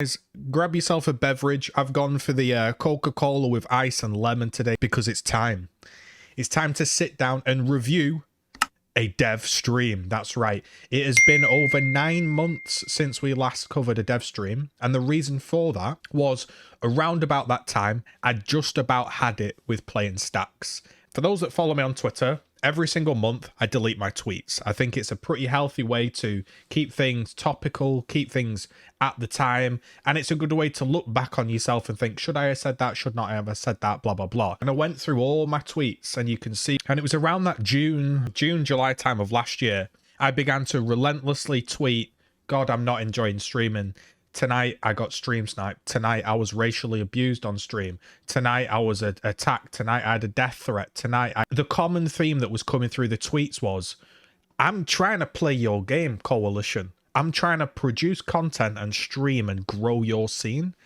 Guys, grab yourself a beverage. I've gone for the Coca-Cola with ice and lemon today because it's time. It's time to sit down and review a dev stream. That's right. It has been over 9 months since we last covered a dev stream. And the reason for that was around about that time, I just about had it with playing stacks. For those that follow me on Twitter, every single month I delete my tweets. I think it's a pretty healthy way to keep things topical, keep things at the time, and it's a good way to look back on yourself and think, should I have said that, should not I have said that, blah blah blah. And I went through all my tweets and you can see, and it was around that July time of last year, I began to relentlessly tweet, God, I'm not enjoying streaming. Tonight I got stream sniped. Tonight I was racially abused on stream. Tonight I was attacked. Tonight I had a death threat. The common theme that was coming through the tweets was, I'm trying to play your game, Coalition. I'm trying to produce content and stream and grow your scene.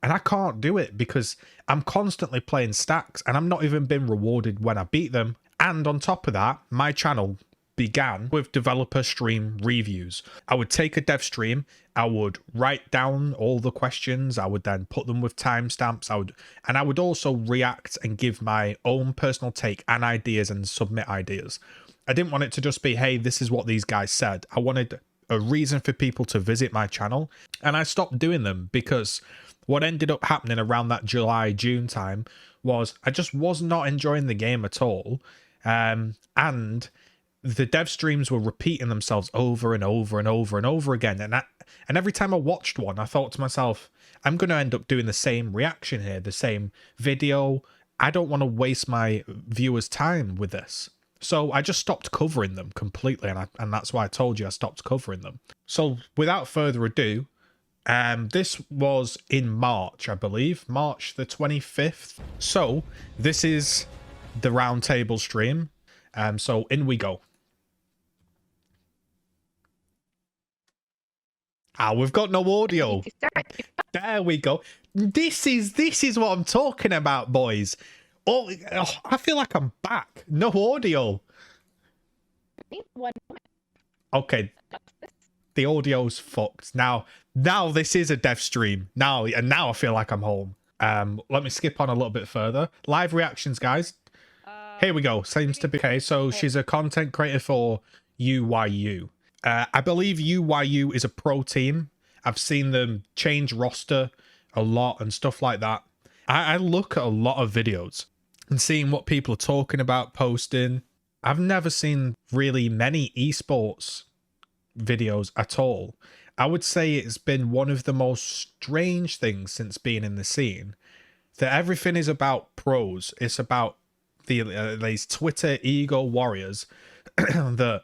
And I can't do it because I'm constantly playing stacks and I'm not even being rewarded when I beat them. And on top of that, my channel began with developer stream reviews. I would take a dev stream, I would write down all the questions, I would then put them with timestamps, I would also react and give my own personal take and ideas and submit ideas. I didn't want it to just be, hey, this is what these guys said. I wanted a reason for people to visit my channel, and I stopped doing them because what ended up happening around that July-June time was I just was not enjoying the game at all, and the dev streams were repeating themselves over and over and over and over again. And every time I watched one, I thought to myself, I'm going to end up doing the same reaction here, the same video. I don't want to waste my viewers' time with this. So I just stopped covering them completely. And that's why I told you I stopped covering them. So without further ado, this was in March, I believe, March the 25th. So this is the Roundtable stream. So in we go. Ah, we've got no audio. There we go. This is what I'm talking about, boys. Oh, I feel like I'm back. No audio. Okay. The audio's fucked. Now this is a dev stream. Now I feel like I'm home. Let me skip on a little bit further. Live reactions, guys. Here we go. Seems to be okay. So she's a content creator for UYU. I believe UYU is a pro team. I've seen them change roster a lot and stuff like that. I look at a lot of videos and seeing what people are talking about, posting. I've never seen really many esports videos at all. I would say it's been one of the most strange things since being in the scene, that everything is about pros. It's about these Twitter ego warriors that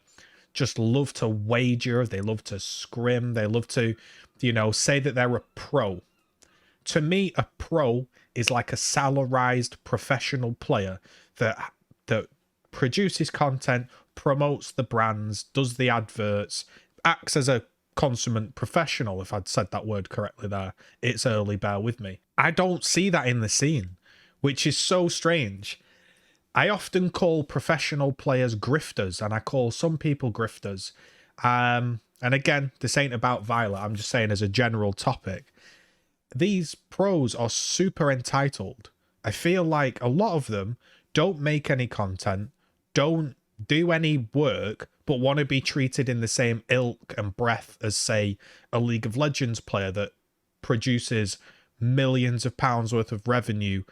just love to wager, they love to scrim, they love to, say that they're a pro. To me, a pro is like a salarized professional player that produces content, promotes the brands, does the adverts, acts as a consummate professional. If I'd said that word correctly there, it's early, bear with me. I don't see that in the scene, which is so strange. I often call professional players grifters, and I call some people grifters. And again, this ain't about Violet. I'm just saying as a general topic. These pros are super entitled. I feel like a lot of them don't make any content, don't do any work, but want to be treated in the same ilk and breath as, say, a League of Legends player that produces millions of pounds worth of revenue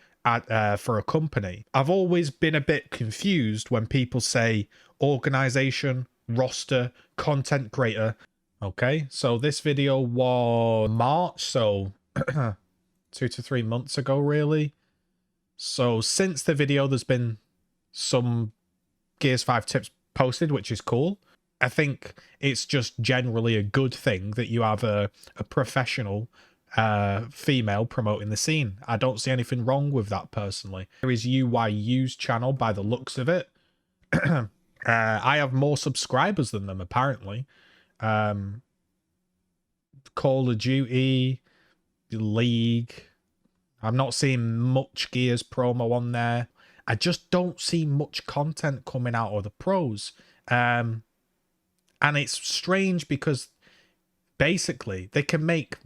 for a company. I've always been a bit confused when people say organization, roster, content creator. Okay, so this video was March, so 2 to 3 months ago, really. So since the video, there's been some Gears 5 tips posted, which is cool. I think it's just generally a good thing that you have a professional female promoting the scene. I don't see anything wrong with that personally. There is UYU's channel by the looks of it. I have more subscribers than them apparently. Call of Duty, League. I'm not seeing much Gears promo on there. I just don't see much content coming out of the pros. And it's strange because basically they can make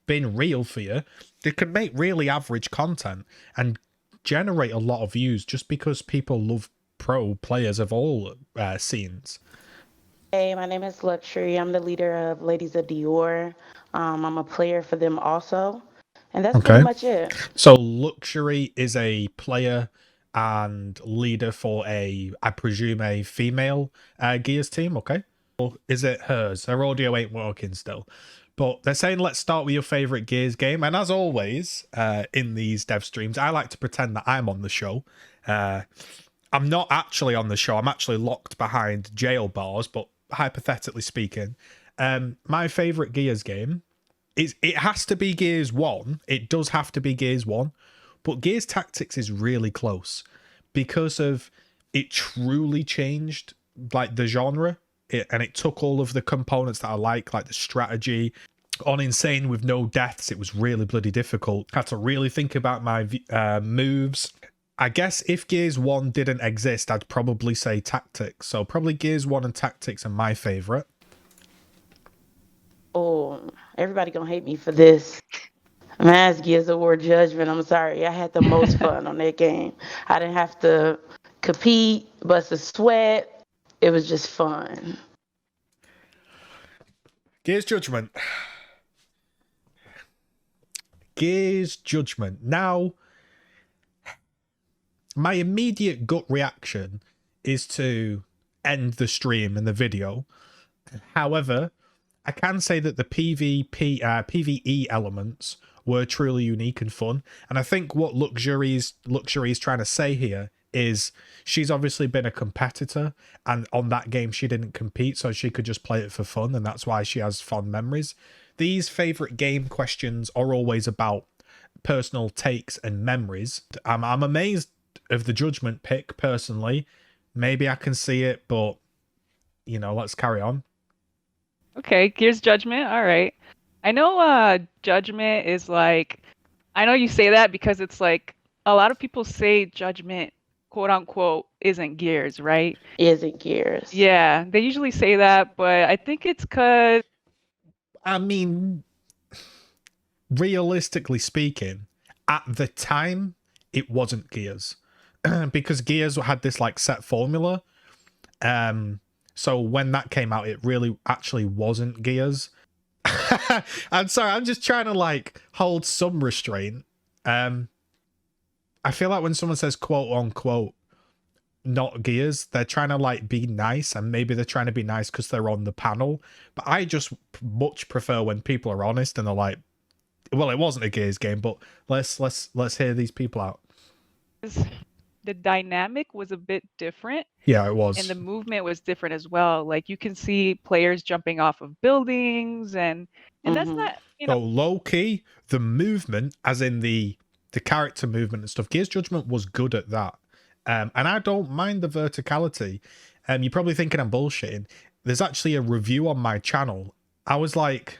been real for you, they can make really average content and generate a lot of views just because people love pro players of all scenes. Hey, my name is Luxury. I'm the leader of Ladies of Dior. I'm a player for them also. And that's pretty Okay. much it. So Luxury is a player and leader for I presume, a female Gears team. Okay. Or is it hers? Her audio ain't working still. But they're saying, let's start with your favorite Gears game. And as always, in these dev streams, I like to pretend that I'm on the show. I'm not actually on the show. I'm actually locked behind jail bars, but hypothetically speaking, my favorite Gears game it has to be Gears 1. It does have to be Gears 1. But Gears Tactics is really close because of it truly changed like the genre. And it took all of the components that I like the strategy. On Insane with no deaths, it was really bloody difficult. Had to really think about my moves. I guess if Gears 1 didn't exist, I'd probably say Tactics. So probably Gears 1 and Tactics are my favorite. Oh, everybody gonna hate me for this. Man's Gears of War Judgment. I'm sorry. I had the most fun on that game. I didn't have to compete, bust a sweat. It was just fun. Gears Judgment. Gears Judgment. Now, my immediate gut reaction is to end the stream and the video. However, I can say that the PvE elements were truly unique and fun. And I think what Luxury is trying to say here is she's obviously been a competitor, and on that game she didn't compete, so she could just play it for fun, and that's why she has fond memories. These favorite game questions are always about personal takes and memories. I'm amazed of the Judgment pick personally. Maybe I can see it, but you know, let's carry on. Okay, Gears Judgment. All right. I know Judgment is like, I know you say that because it's like a lot of people say Judgment, quote unquote, isn't Gears, right? Isn't Gears. Yeah, they usually say that, but I think it's because I mean, realistically speaking, at the time, it wasn't Gears. Because Gears had this like set formula. So when that came out, it really actually wasn't Gears. I'm sorry, I'm just trying to like hold some restraint. I feel like when someone says quote unquote not Gears, they're trying to like be nice, and maybe they're trying to be nice because they're on the panel. But I just much prefer when people are honest and they're like, well, it wasn't a Gears game, but let's hear these people out. the dynamic was a bit different. Yeah, it was. And the movement was different as well. Like you can see players jumping off of buildings and that's not, you know. So low key, the movement, as in the character movement and stuff, Gears Judgment was good at that. And I don't mind the verticality. You're probably thinking I'm bullshitting. There's actually a review on my channel. I was like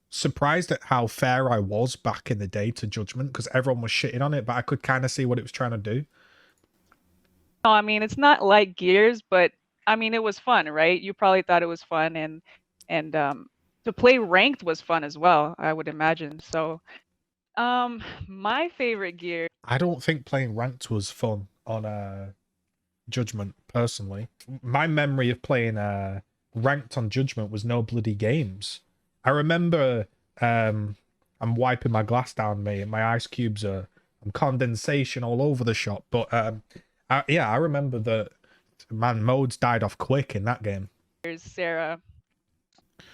surprised at how fair I was back in the day to Judgment because everyone was shitting on it, but I could kind of see what it was trying to do. No, I mean, it's not like Gears, but I mean, it was fun, right? You probably thought it was fun, and to play ranked was fun as well, I would imagine. So, my favorite Gear. I don't think playing ranked was fun on Judgment personally. My memory of playing ranked on Judgment was no bloody games. I remember I'm wiping my glass down, mate. My ice cubes are condensation all over the shop, but I remember that, man, modes died off quick in that game. Here's Sarah.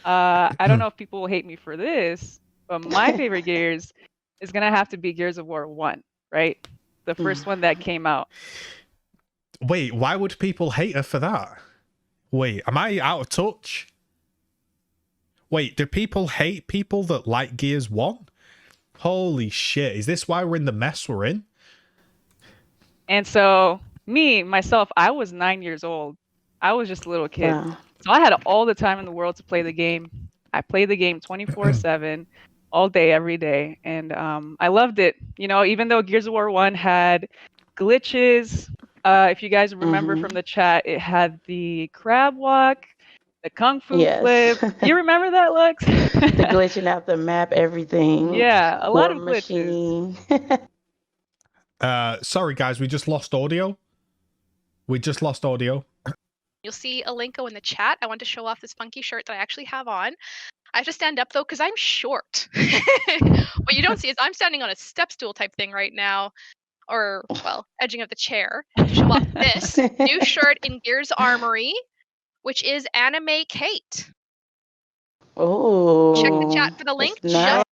I don't know if people will hate me for this, but my favorite Gears is going to have to be Gears of War 1, right? The first one that came out. Wait, why would people hate her for that? Wait, am I out of touch? Wait, do people hate people that like Gears 1? Holy shit, is this why we're in the mess we're in? And so myself, I was 9 years old. I was just a little kid. Wow. So I had all the time in the world to play the game. I played the game 24/7, all day, every day. And I loved it. You know, even though Gears of War 1 had glitches, if you guys remember from the chat, it had the crab walk. The kung fu Yes. flip. You remember that, Lux? The glitching out the map, everything. Yeah, a lot War of glitches. machine. Sorry guys, we just lost audio. We just lost audio. You'll see a link in the chat. I want to show off this funky shirt that I actually have on. I have to stand up though because I'm short. What you don't see is I'm standing on a step stool type thing right now, or well, edging of the chair. To show off this new shirt in Gears Armory, which is Anime Kate. Oh. Check the chat for the link. That's nice.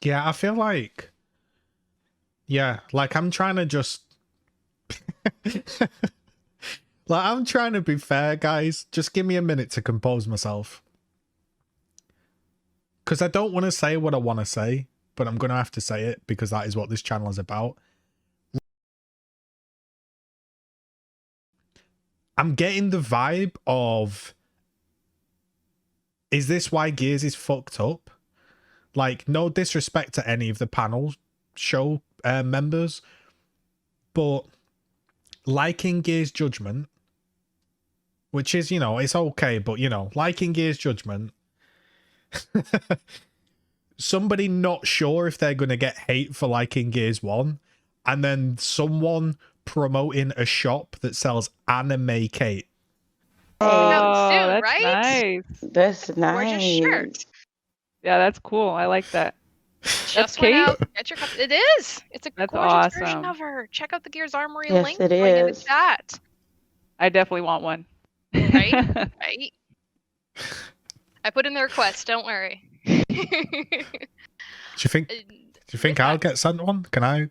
Yeah, I feel like, yeah, like I'm trying to just, like I'm trying to be fair, guys. Just give me a minute to compose myself. Because I don't want to say what I want to say, but I'm going to have to say it because that is what this channel is about. I'm getting the vibe of, is this why Gears is fucked up? Like, no disrespect to any of the panel show members, but liking Gears Judgment, which is, you know, it's okay, but, you know, liking Gears Judgment, somebody not sure if they're going to get hate for liking Gears 1, and then someone promoting a shop that sells Anime Kate. Oh, soon, that's right? nice. That's nice. Gorgeous shirt. Yeah, that's cool. I like that. Just went Kate? out. Get your copy. It is. It's a That's gorgeous version awesome. of her. Check out the Gears Armory Yes, link it going in the is. chat. I definitely want one. Right? Right? I put in the request. Don't worry. Do you think I'll get sent one? Can I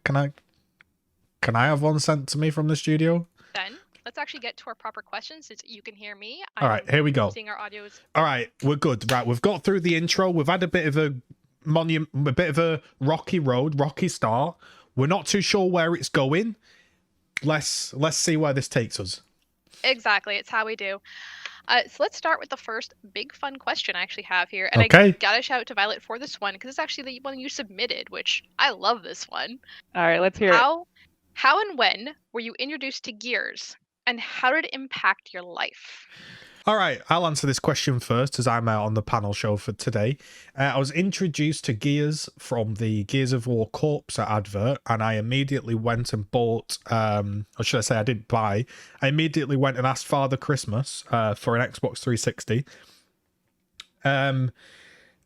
have one sent to me from the studio? Then let's actually get to our proper questions since you can hear me. All right, here we go. Seeing our audios. All right, we're good. Right, we've got through the intro. We've had a bit of a rocky road, rocky start. We're not too sure where it's going. Let's see where this takes us. Exactly. It's how we do. So let's start with the first big fun question I actually have here. And Okay. I gotta shout out to Violet for this one because it's actually the one you submitted, which I love this one. All right, let's hear it. How and when were you introduced to Gears? And how did it impact your life? All right, I'll answer this question first as I'm out on the panel show for today. I was introduced to Gears from the Gears of War Corpse advert, and I immediately went and bought, or should I say I didn't buy, I immediately went and asked Father Christmas for an Xbox 360. And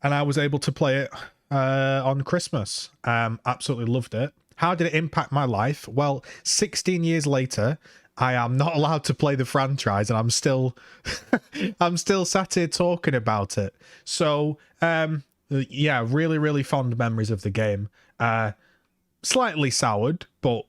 I was able to play it on Christmas. Absolutely loved it. How did it impact my life? Well, 16 years later, I am not allowed to play the franchise, and I'm still sat here talking about it. So, yeah, really, really fond memories of the game. Slightly soured, but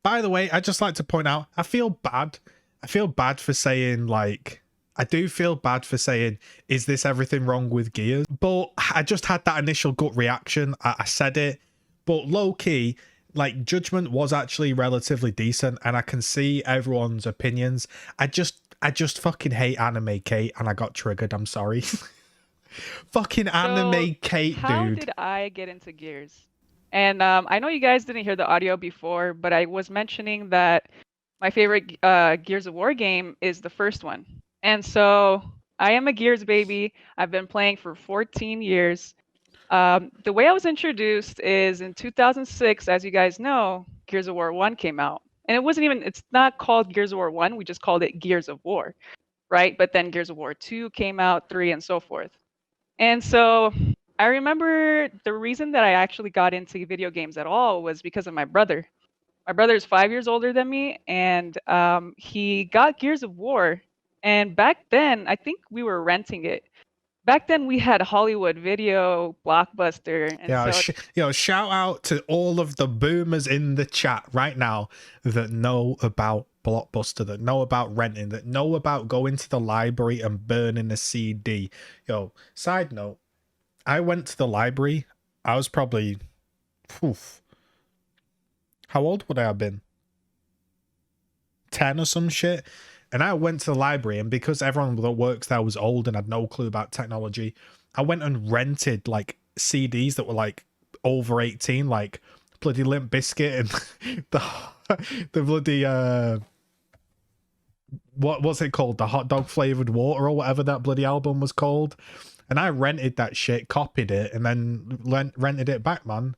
by the way, I'd just like to point out, I feel bad. I feel bad for saying, like, I do feel bad for saying, is this everything wrong with Gears? But I just had that initial gut reaction. I said it, but low key, like, Judgment was actually relatively decent, and I can see everyone's opinions. I just fucking hate Anime Kate, and I got triggered. I'm sorry. Fucking Anime Kate, dude. How did I get into Gears? And I know you guys didn't hear the audio before, but I was mentioning that my favorite Gears of War game is the first one. And so I am a Gears baby. I've been playing for 14 years. The way I was introduced is in 2006, as you guys know, Gears of War 1 came out. And it's not called Gears of War 1, we just called it Gears of War, right? But then Gears of War 2 came out, 3, and so forth. And so I remember the reason that I actually got into video games at all was because of my brother. My brother is 5 years older than me, and he got Gears of War. And back then, I think we were renting it. Back then, we had Hollywood Video, Blockbuster. And yeah, shout out to all of the boomers in the chat right now that know about Blockbuster, that know about renting, that know about going to the library and burning a CD. Yo, side note, I went to the library. I was probably, how old would I have been? 10 or some shit. And I went to the library, and because everyone that works there was old and had no clue about technology, I went and rented like CDs that were like over 18, like bloody Limp Bizkit and the bloody what was it called? The hot dog flavored water or whatever that bloody album was called. And I rented that shit, copied it, and then rented it back, man.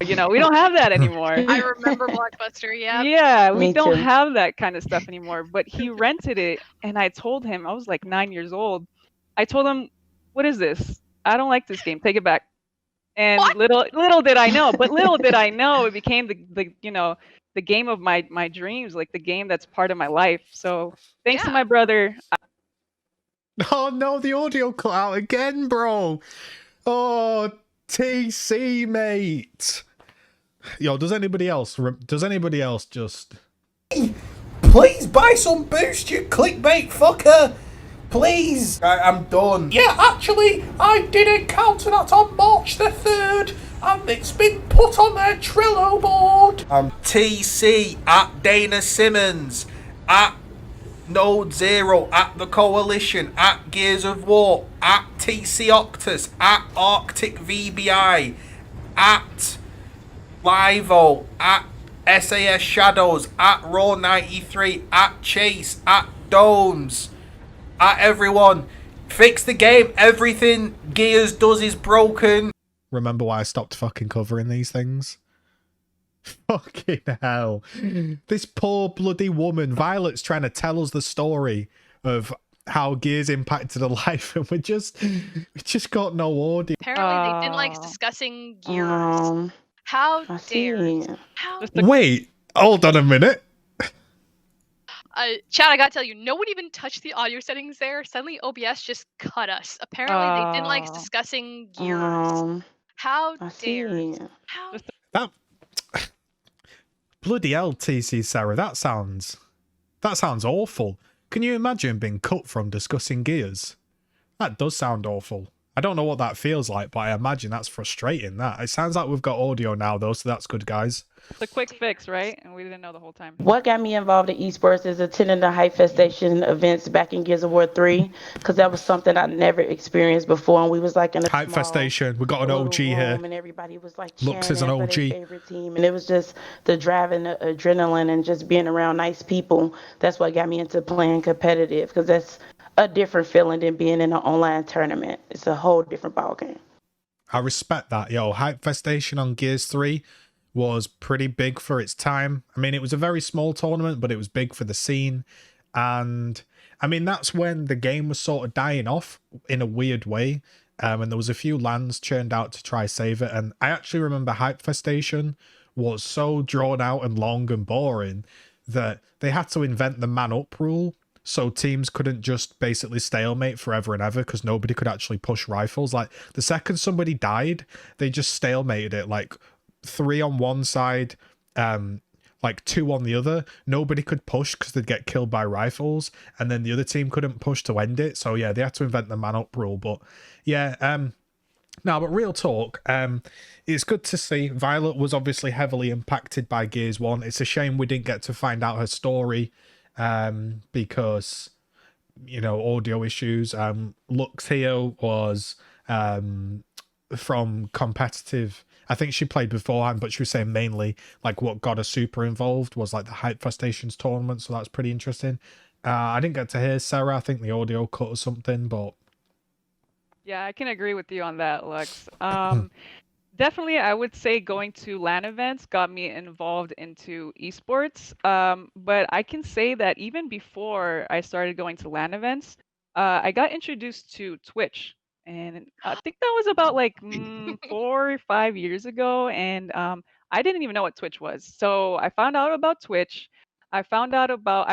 You know, we don't have that anymore. I remember Blockbuster. Yeah. Yeah, we Me don't too. have that kind of stuff anymore. But he rented it, and I told him, I was like 9 years old. I told him, "What is this? I don't like this game. Take it back." And What? little did I know, but little did I know, it became the you know, the game of my dreams, like the game that's part of my life. So thanks to Yeah. my brother. Oh no, the audio cut out again, bro. Oh, TC, mate. Yo, does anybody else just... Please buy some boost, you clickbait fucker. Please. Right, I'm done. Yeah, actually, I did encounter that on March the 3rd, and it's been put on their Trello board. I'm TC at Dana Simmons, at Node Zero, at The Coalition, at Gears of War, at TC Octus, at Arctic VBI, at Livo, at SAS Shadows, at Raw 93, at Chase, at Domes, at everyone. Fix the game. Everything Gears does is broken. Remember why I stopped fucking covering these things? Fucking hell. This poor bloody woman, Violet's trying to tell us the story of how Gears impacted her life, and we just got no audio. Apparently, they didn't like discussing Gears. How I see. dare? How? Wait, hold on a minute. Chad, I gotta tell you, no one even touched the audio settings there. Suddenly, OBS just cut us. Apparently, they didn't like discussing Gears. How I dare? see. How? That bloody hell, TC Sarah, that sounds awful. Can you imagine being cut from discussing Gears? That does sound awful. I don't know what that feels like, but I imagine that's frustrating. That it sounds like we've got audio now though, so that's good, guys. It's a quick fix, right? And we didn't know the whole time. What got me involved in esports is attending the Hype Festation events back in Gears of War 3, because that was something I never experienced before. And we was like in a Hype small Festation, we got an little OG here. room, and everybody was like Lux cheering is an for their OG. favorite team, and it was just the drive and the adrenaline and just being around nice people. That's what got me into playing competitive, because that's a different feeling than being in an online tournament. It's a whole different ballgame. I respect that. Yo, Hype Festation on Gears 3 was pretty big for its time. I mean, it was a very small tournament, but it was big for the scene. And I mean, that's when the game was sort of dying off in a weird way. And there was a few lands churned out to try save it. And I actually remember Hype Festation was so drawn out and long and boring that they had to invent the man up rule. So teams couldn't just basically stalemate forever and ever, because nobody could actually push rifles. Like, the second somebody died, they just stalemated it, like 3 on one side, like 2 on the other. Nobody could push because they'd get killed by rifles, and then the other team couldn't push to end it. So yeah, they had to invent the man up rule. But yeah, no, but real talk, it's good to see. Violet was obviously heavily impacted by Gears 1. It's a shame we didn't get to find out her story, because, you know, audio issues. Lux here was from competitive. I think she played beforehand, but she was saying mainly like what got her super involved was like the Hype Festations tournament, so that's pretty interesting. I didn't get to hear Sarah. I think the audio cut or something, but Yeah, I can agree with you on that, Lux. Definitely, I would say going to LAN events got me involved into esports. But I can say that even before I started going to LAN events, I got introduced to Twitch. And I think that was about like 4 or 5 years ago. And I didn't even know what Twitch was. So I found out about Twitch. I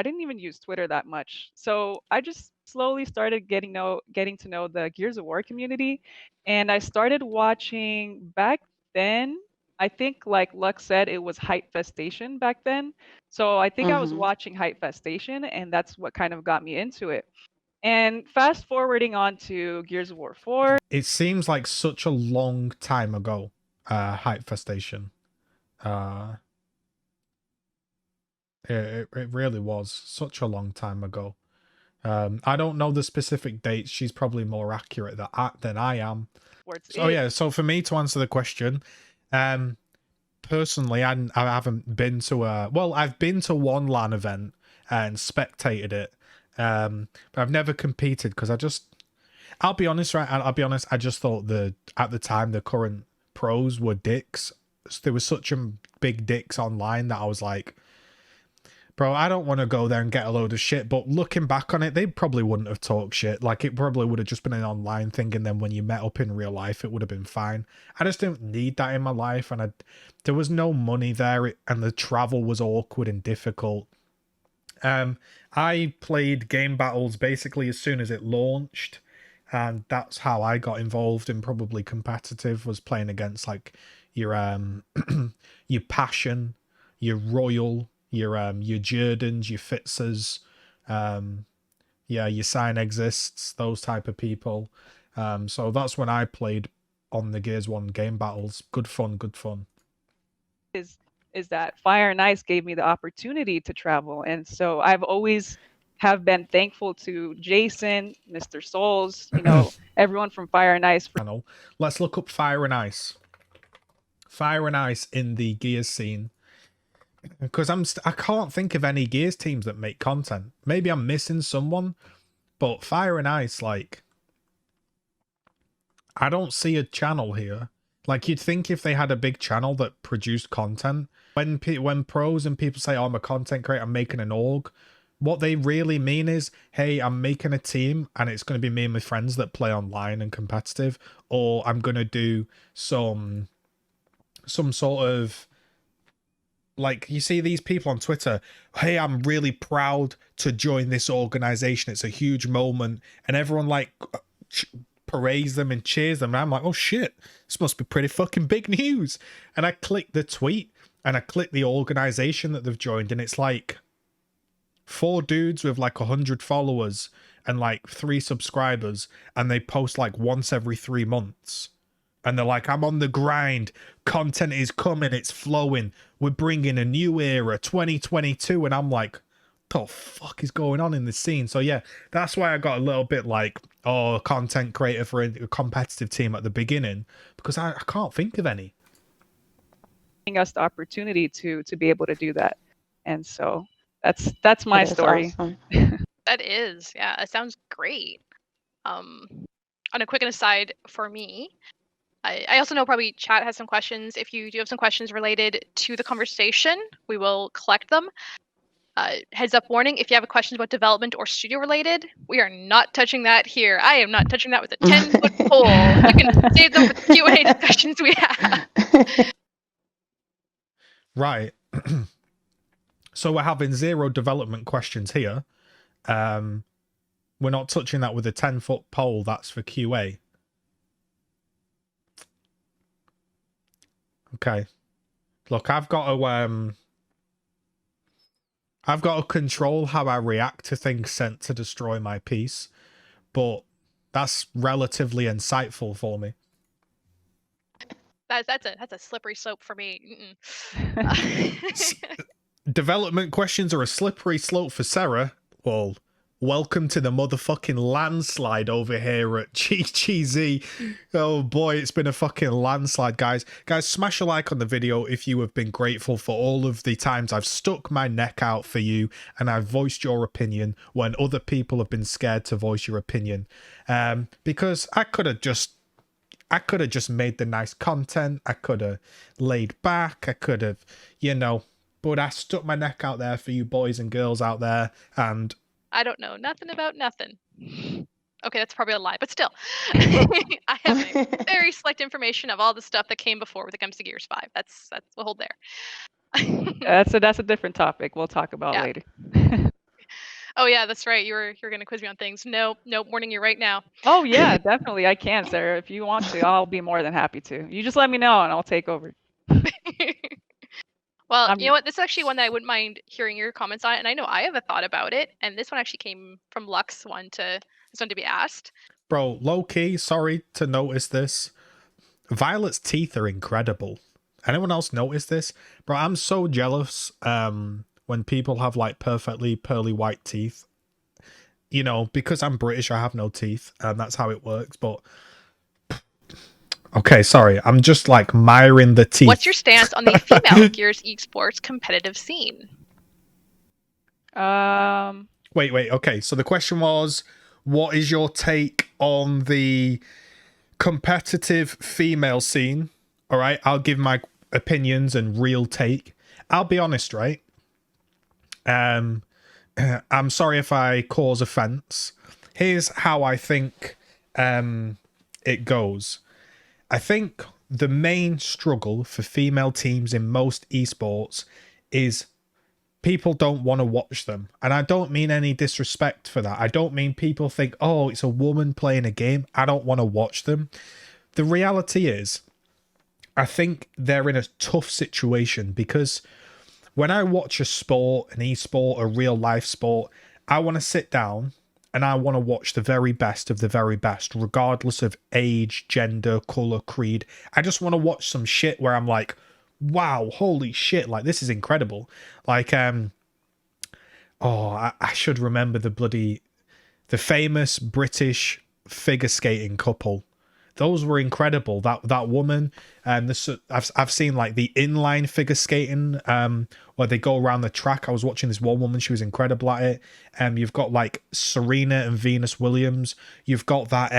didn't even use Twitter that much. So I just slowly started getting to know the Gears of War community. And I started watching back then. I think, like Lux said, it was Hype Festation back then. So I think I was watching Hype Festation, and that's what kind of got me into it. And fast forwarding on to Gears of War 4. it seems like such a long time ago. Hype Festation. It really was such a long time ago. I don't know the specific dates. She's probably more accurate than I am. So yeah, so for me to answer the question, personally, I haven't been to I've been to one LAN event, and spectated it. But I've never competed because I'll be honest, right? I'll be honest. I just thought at the time the current pros were dicks. There was such a big dicks online that I was like, bro, I don't want to go there and get a load of shit. But looking back on it, they probably wouldn't have talked shit. Like, it probably would have just been an online thing, and then when you met up in real life, it would have been fine. I just didn't need that in my life, and there was no money there, and the travel was awkward and difficult. I played game battles basically as soon as it launched, and that's how I got involved in probably competitive, was playing against like your your Passion, your Royal, your Jordans, your Fitzers, your Sign Exists, those type of people. So that's when I played on the Gears 1 game battles. Good fun. Is that Fire and Ice gave me the opportunity to travel, and so I've always have been thankful to Jason, Mr. Souls, everyone from Fire and Ice. Let's look up Fire and Ice. Fire and Ice in the Gears scene. Because I can't think of any Gears teams that make content. Maybe I'm missing someone, but Fire and Ice, like, I don't see a channel here. Like, you'd think if they had a big channel that produced content, when pros and people say, oh, I'm a content creator, I'm making an org, what they really mean is, hey, I'm making a team and it's going to be me and my friends that play online and competitive, or I'm going to do some sort of, like, you see these people on Twitter, hey, I'm really proud to join this organization, it's a huge moment, and everyone like parades them and cheers them, and I'm like, oh shit, this must be pretty fucking big news. And I click the tweet and I click the organization that they've joined, and it's like 4 dudes with like 100 followers and like 3 subscribers, and they post like once every 3 months. And they're like, I'm on the grind. Content is coming. It's flowing. We're bringing a new era, 2022. And I'm like, what the fuck is going on in the scene? So yeah, that's why I got a little bit like, oh, content creator for a competitive team at the beginning, because I can't think of any. Giving us the opportunity to be able to do that. And so that's my story. Awesome. That is, yeah, it sounds great. On a quick aside for me, I also know probably chat has some questions. If you do have some questions related to the conversation, we will collect them. Heads up warning, if you have a question about development or studio related, we are not touching that here. I am not touching that with a 10-foot pole. You can save them for the Q&A discussions we have. Right. So we're having 0 development questions here. We're not touching that with a 10-foot pole. That's for QA. Okay. Look, I've got to control how I react to things sent to destroy my piece, but that's relatively insightful for me. That's a slippery slope for me. Development questions are a slippery slope for Sarah. Well, welcome to the motherfucking landslide over here at GGZII. Oh boy, it's been a fucking landslide, guys. Guys, smash a like on the video if you have been grateful for all of the times I've stuck my neck out for you and I've voiced your opinion when other people have been scared to voice your opinion. Because I could have just made the nice content. I could have laid back. I could have, but I stuck my neck out there for you boys and girls out there, and I don't know nothing about nothing. Okay, that's probably a lie, but still. I have a very select information of all the stuff that came before when it comes to Gears 5. That's we'll hold there. That's a different topic we'll talk about later. Oh yeah, that's right. You're gonna quiz me on things. Nope, warning you right now. Oh yeah, definitely. I can, Sarah. If you want to, I'll be more than happy to. You just let me know and I'll take over. Well, you know what? This is actually one that I wouldn't mind hearing your comments on, and I know I have a thought about it. And this one actually came from Lux, this one to be asked. Bro, low key, sorry to notice this. Violet's teeth are incredible. Anyone else notice this? Bro, I'm so jealous when people have like perfectly pearly white teeth. Because I'm British, I have no teeth, and that's how it works. But okay, sorry, I'm just like miring the teeth. What's your stance on the female Gears Esports competitive scene? Wait. Okay, so the question was, what is your take on the competitive female scene? All right, I'll give my opinions and real take. I'll be honest, right? I'm sorry if I cause offense. Here's how I think it goes. I think the main struggle for female teams in most esports is people don't want to watch them. And I don't mean any disrespect for that. I don't mean people think, oh, it's a woman playing a game, I don't want to watch them. The reality is, I think they're in a tough situation because when I watch a sport, an esport, a real life sport, I want to sit down and I want to watch the very best of the very best, regardless of age, gender, color, creed. I just want to watch some shit where I'm like, wow, holy shit, like this is incredible. Like, I should remember the famous British figure skating couple. Those were incredible. That woman, I've seen like the inline figure skating, where they go around the track. I was watching this one woman; she was incredible at it. You've got like Serena and Venus Williams. You've got that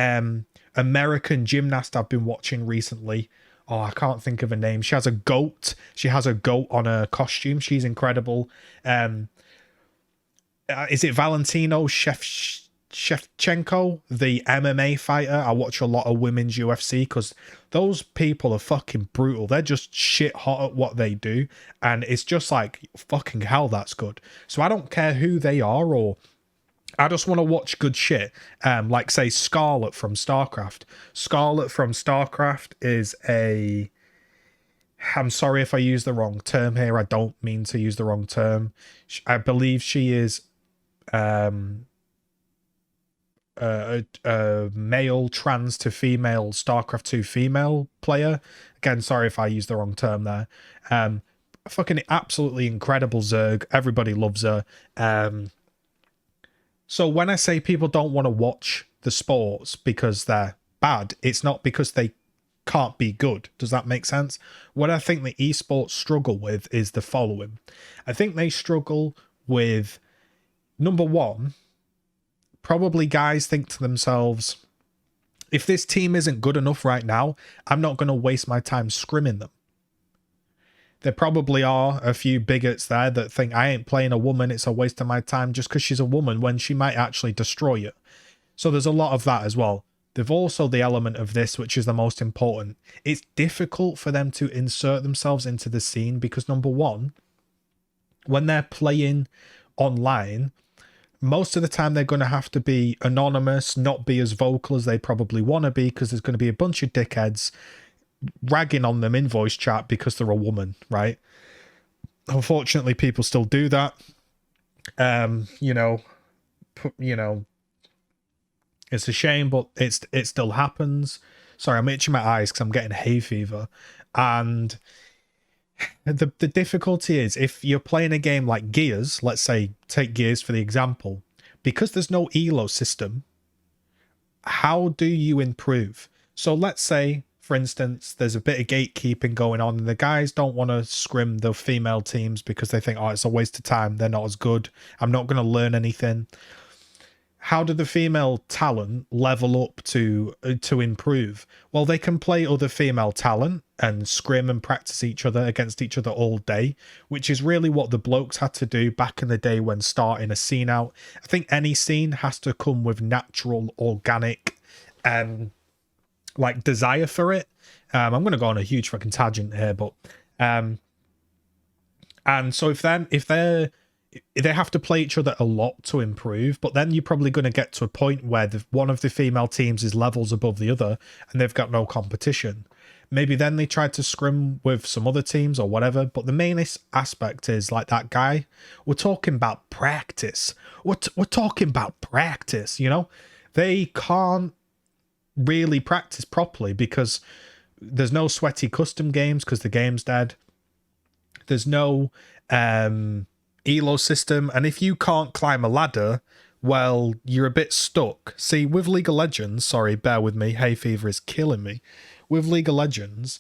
American gymnast I've been watching recently. Oh, I can't think of her name. She has a goat. She has a goat on her costume. She's incredible. Is it Valentino Shevchenko, the MMA fighter? I watch a lot of women's UFC because those people are fucking brutal. They're just shit hot at what they do, and it's just like, fucking hell, that's good. So I don't care who they are, or I just want to watch good shit. Like say Scarlet from StarCraft. Scarlet from StarCraft is I'm sorry if I use the wrong term here. I don't mean to use the wrong term. I believe she is a male trans to female StarCraft 2 female player. Again, sorry if I used the wrong term there. Fucking absolutely incredible Zerg. Everybody loves her. So when I say people don't want to watch the sports because they're bad, it's not because they can't be good. Does that make sense? What I think the esports struggle with is the following. I think they struggle with, number one, probably guys think to themselves, if this team isn't good enough right now, I'm not going to waste my time scrimming them. There probably are a few bigots there that think I ain't playing a woman, it's a waste of my time just because she's a woman, when she might actually destroy you. So there's a lot of that as well. There's also the element of this, which is the most important. It's difficult for them to insert themselves into the scene because, number one, when they're playing online, most of the time they're going to have to be anonymous, not be as vocal as they probably want to be, because there's going to be a bunch of dickheads ragging on them in voice chat because they're a woman, right? Unfortunately, people still do that. You know, it's a shame, but it still happens. Sorry, I'm itching my eyes because I'm getting hay fever. And the difficulty is, if you're playing a game like Gears, let's say, take Gears for the example, because there's no elo system, how do you improve? So let's say, for instance, there's a bit of gatekeeping going on and the guys don't want to scrim the female teams because they think, oh, it's a waste of time, they're not as good, I'm not going to learn anything. How do the female talent level up to improve? Well, they can play other female talent and scrim and practice each other against each other all day, which is really what the blokes had to do back in the day when starting a scene out. I think any scene has to come with natural, organic, like desire for it. I'm going to go on a huge fucking tangent here, but and so if they have to play each other a lot to improve, but then you're probably going to get to a point where one of the female teams is levels above the other and they've got no competition. Maybe then they try to scrim with some other teams or whatever, but the main aspect is, like that guy, we're talking about practice. We're talking about practice, you know? They can't really practice properly because there's no sweaty custom games because the game's dead. There's no elo system, and if you can't climb a ladder, well, you're a bit stuck. See, with League of Legends, sorry, bear with me, hay fever is killing me. With League of Legends,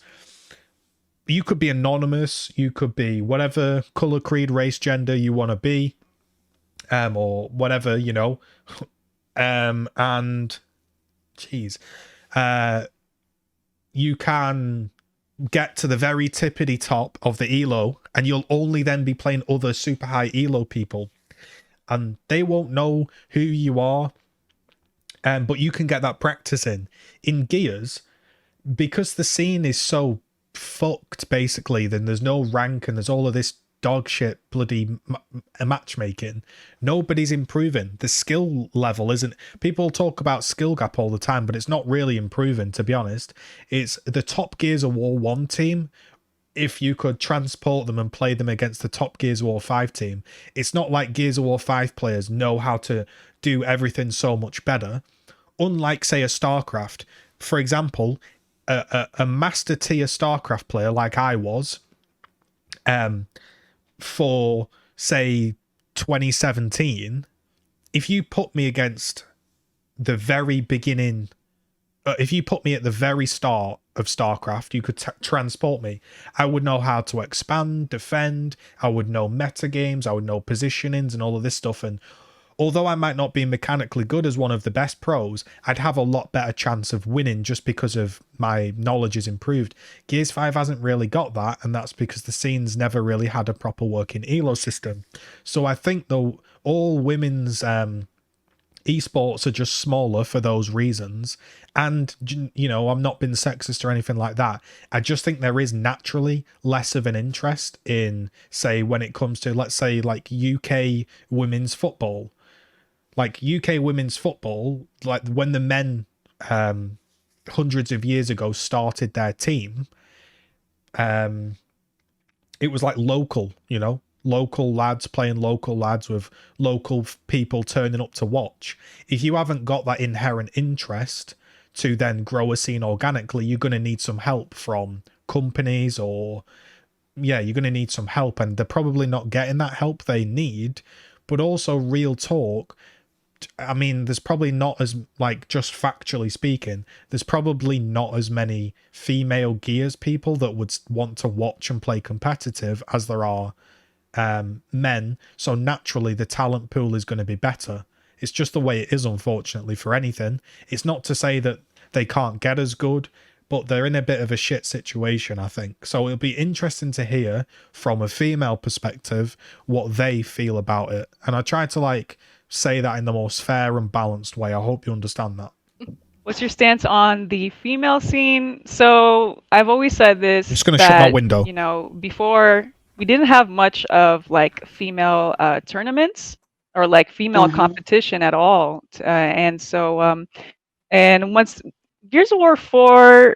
you could be anonymous, you could be whatever color, creed, race, gender you want to be. or whatever, you know. And geez, you can get to the very tippity top of the elo, and you'll only then be playing other super high elo people, and they won't know who you are. But you can get that practice in Gears, because the scene is so fucked. Basically, then there's no rank, and there's all of this dog shit bloody matchmaking. Nobody's improving. The skill level isn't. People talk about skill gap all the time, but it's not really improving, to be honest. It's the top Gears of War 1 team. If you could transport them and play them against the top Gears of War 5 team, it's not like Gears of War 5 players know how to do everything so much better. Unlike, say, a StarCraft, for example, a master tier StarCraft player like I was, for say 2017, if you put me against the very beginning, if you put me at the very start of StarCraft, you could transport me. I would know how to expand, defend, I would know meta games, I would know positionings and all of this stuff. And although I might not be mechanically good as one of the best pros, I'd have a lot better chance of winning just because of my knowledge is improved. Gears 5 hasn't really got that, and that's because the scene's never really had a proper working elo system. So I think, though, all women's esports are just smaller for those reasons. And, you know, I'm not being sexist or anything like that. I just think there is naturally less of an interest in, say, when it comes to, let's say, like UK women's football. Like UK women's football, like when the men hundreds of years ago started their team, it was like local, you know, local lads playing local lads with local people turning up to watch. If you haven't got that inherent interest to then grow a scene organically, you're going to need some help from companies, or yeah, you're going to need some help, and they're probably not getting that help they need. But also, real talk, I mean, there's probably not as, like, just factually speaking, there's probably not as many female Gears people that would want to watch and play competitive as there are men. So naturally, the talent pool is going to be better. It's just the way it is, unfortunately, for anything. It's not to say that they can't get as good, but they're in a bit of a shit situation, I think. So it'll be interesting to hear from a female perspective what they feel about it. And I try to, like, say that in the most fair and balanced way. I hope you understand that. What's your stance on the female scene? So I've always said this. I'm just going to shut my window. You know, before we didn't have much of like female tournaments or like female competition at all. And so, and once Gears of War 4,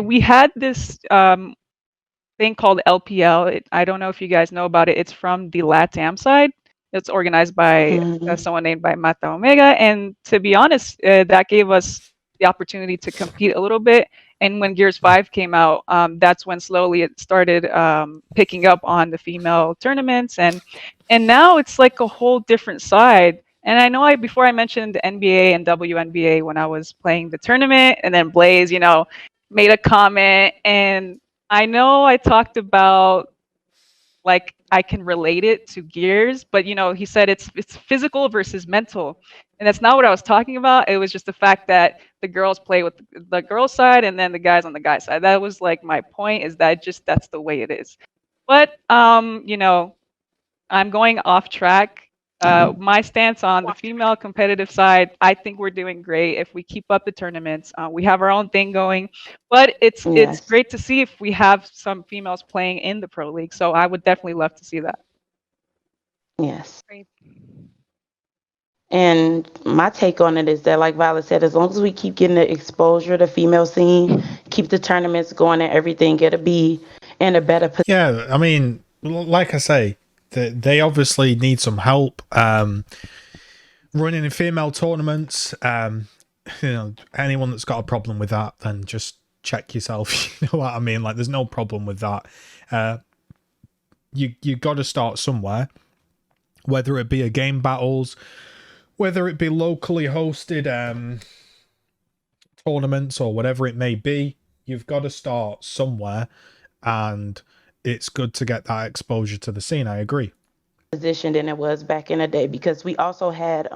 we had this thing called LPL. I don't know if you guys know about it. It's from the LATAM side. It's organized by someone named by Mata Omega. And to be honest, that gave us the opportunity to compete a little bit. And when Gears 5 came out, that's when slowly it started picking up on the female tournaments. And now it's like a whole different side. And I know before I mentioned NBA and WNBA when I was playing the tournament, and then Blaze, you know, made a comment. And I know I talked about, like, I can relate it to Gears, but you know, he said it's physical versus mental, and that's not what I was talking about. It was just the fact that the girls play with the girls side, and then the guys on the guy side. That was like my point, is that that's the way it is. But you know, I'm going off track. My stance on the female competitive side, I think we're doing great if we keep up the tournaments. We have our own thing going, but it's great to see if we have some females playing in the pro league. So I would definitely love to see that. Yes. Great. And my take on it is that, like Violet said, as long as we keep getting the exposure to female scene, keep the tournaments going and everything, get to be in a better position. Yeah, I mean, like I say, they obviously need some help running in female tournaments. You know, anyone that's got a problem with that, then just check yourself. You know what I mean? Like, there's no problem with that. You got to start somewhere, whether it be a game battles, whether it be locally hosted tournaments, or whatever it may be. You've got to start somewhere, and it's good to get that exposure to the scene. I agree. position than it was back in the day because we also had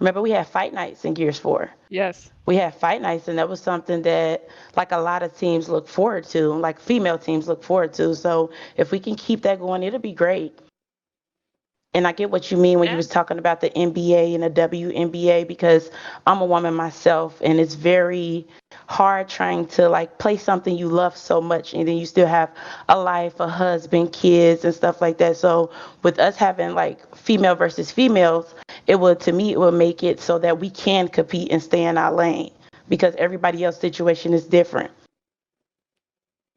remember we had fight nights in Gears 4. Yes. We had fight nights, and that was something that like a lot of teams look forward to, like female teams look forward to. So if we can keep that going, it'll be great. And I get what you mean when you Yeah. was talking about the NBA and the WNBA because I'm a woman myself, and it's very hard trying to like play something you love so much, and then you still have a life, a husband, kids, and stuff like that. So with us having like female versus females, to me it would make it so that we can compete and stay in our lane because everybody else's situation is different.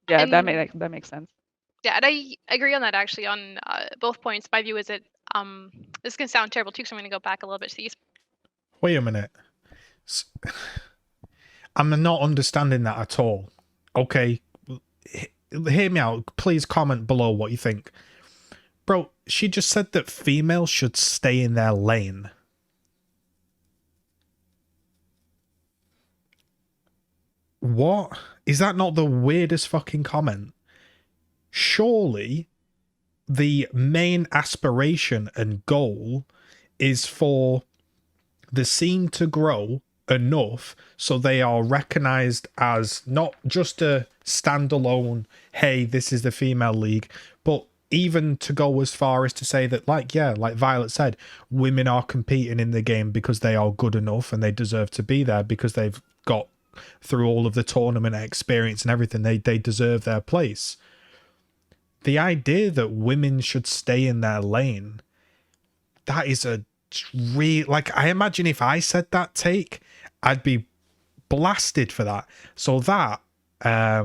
Yeah, that And that makes sense. yeah, and I agree on that actually on both points. My view is that this is gonna sound terrible too, so I'm gonna go back a little bit to the Wait a minute. I'm not understanding that at all. Okay, hear me out. Please comment below what you think. Bro, she just said that females should stay in their lane. What? Is that not the weirdest fucking comment? Surely the main aspiration and goal is for the scene to grow enough so they are recognized as not just a standalone, hey, this is the female league, but even to go as far as to say that, like, yeah, like Violet said, women are competing in the game because they are good enough and they deserve to be there because they've got through all of the tournament experience and everything. They deserve their place. The idea that women should stay in their lane, that is a real, like, I imagine if I said that take, I'd be blasted for that. So that, I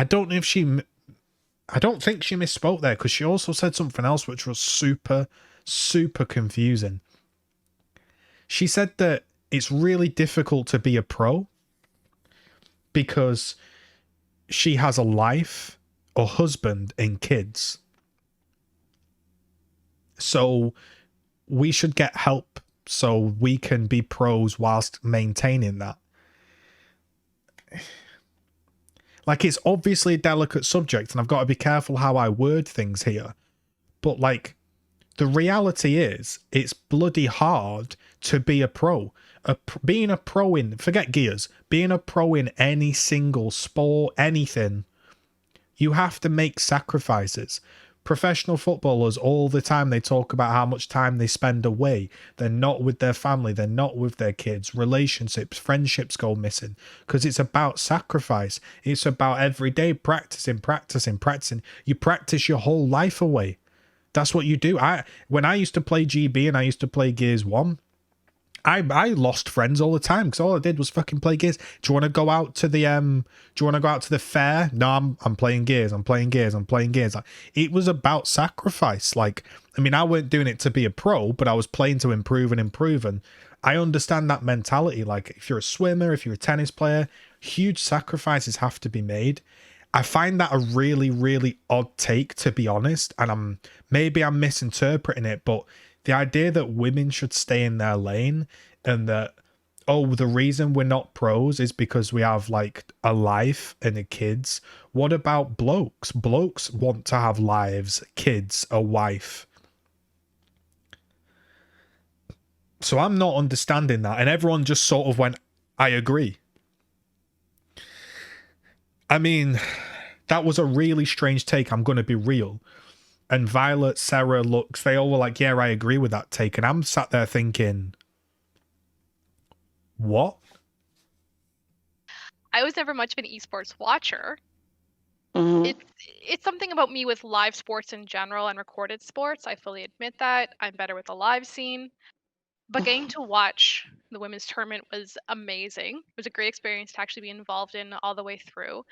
don't know if I don't think she misspoke there because she also said something else which was super, super confusing. She said that it's really difficult to be a pro because she has a life, a husband, and kids. So we should get help so we can be pros whilst maintaining that. Like, it's obviously a delicate subject, and I've got to be careful how I word things here. But, like, the reality is, it's bloody hard to be a pro. Being a pro in, forget Gears, being a pro in any single sport, anything, you have to make sacrifices. Professional footballers, all the time, they talk about how much time they spend away. They're not with their family. They're not with their kids. Relationships, friendships go missing because it's about sacrifice. It's about every day practicing. You practice your whole life away. That's what you do. When I used to play GB and I used to play Gears 1, I lost friends all the time because all I did was fucking play Gears. Do you want to go out to the fair? No, I'm playing Gears. I'm playing Gears. It was about sacrifice. Like, I mean, I weren't doing it to be a pro, but I was playing to improve. And I understand that mentality. Like, if you're a swimmer, if you're a tennis player, huge sacrifices have to be made. I find that a really, really odd take, to be honest. And maybe I'm misinterpreting it, but the idea that women should stay in their lane and that, oh, the reason we're not pros is because we have, like, a life and a kids. What about blokes? Blokes want to have lives, kids, a wife. So I'm not understanding that. And everyone just sort of went, I agree. I mean, that was a really strange take. I'm going to be real. And Violet, Sarah, Lux, they all were like, yeah, I agree with that take. And I'm sat there thinking, what? I was never much of an esports watcher. Mhm. It's something about me with live sports in general and recorded sports. I fully admit that. I'm better with the live scene. But getting to watch the women's tournament was amazing. It was a great experience to actually be involved in all the way through.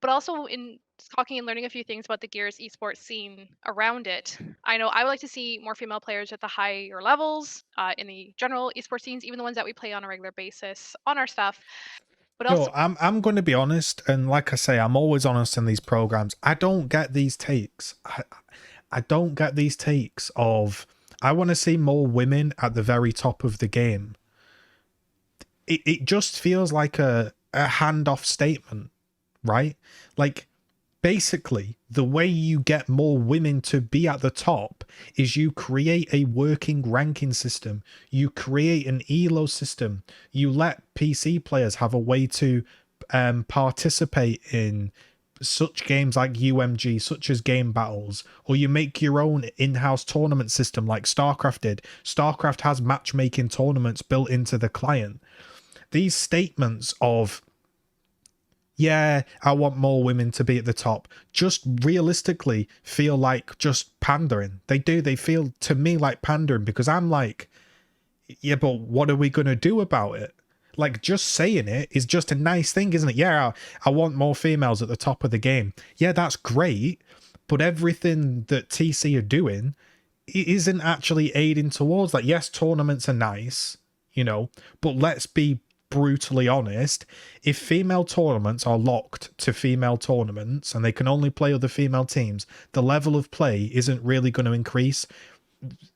But also in talking and learning a few things about the Gears esports scene around it, I know I would like to see more female players at the higher levels in the general esports scenes, even the ones that we play on a regular basis on our stuff. But also, No, I'm going to be honest, and like I say, I'm always honest in these programs. I don't get these takes. I don't get these takes of, I want to see more women at the very top of the game. It just feels like a handoff statement, right? Like, basically, the way you get more women to be at the top is you create a working ranking system. You create an elo system. You let PC players have a way to participate in such games like UMG, such as game battles, or you make your own in-house tournament system like StarCraft did. StarCraft has matchmaking tournaments built into the client. These statements of, yeah, I want more women to be at the top, just realistically feel like just pandering. They do. They feel to me like pandering, because I'm like, yeah, but what are we going to do about it? Like, just saying it is just a nice thing, isn't it? Yeah, I want more females at the top of the game. Yeah, that's great. But everything that TC are doing isn't actually aiding towards that. Yes, tournaments are nice, you know, but let's be brutally honest. If female tournaments are locked to female tournaments and they can only play other female teams, the level of play isn't really going to increase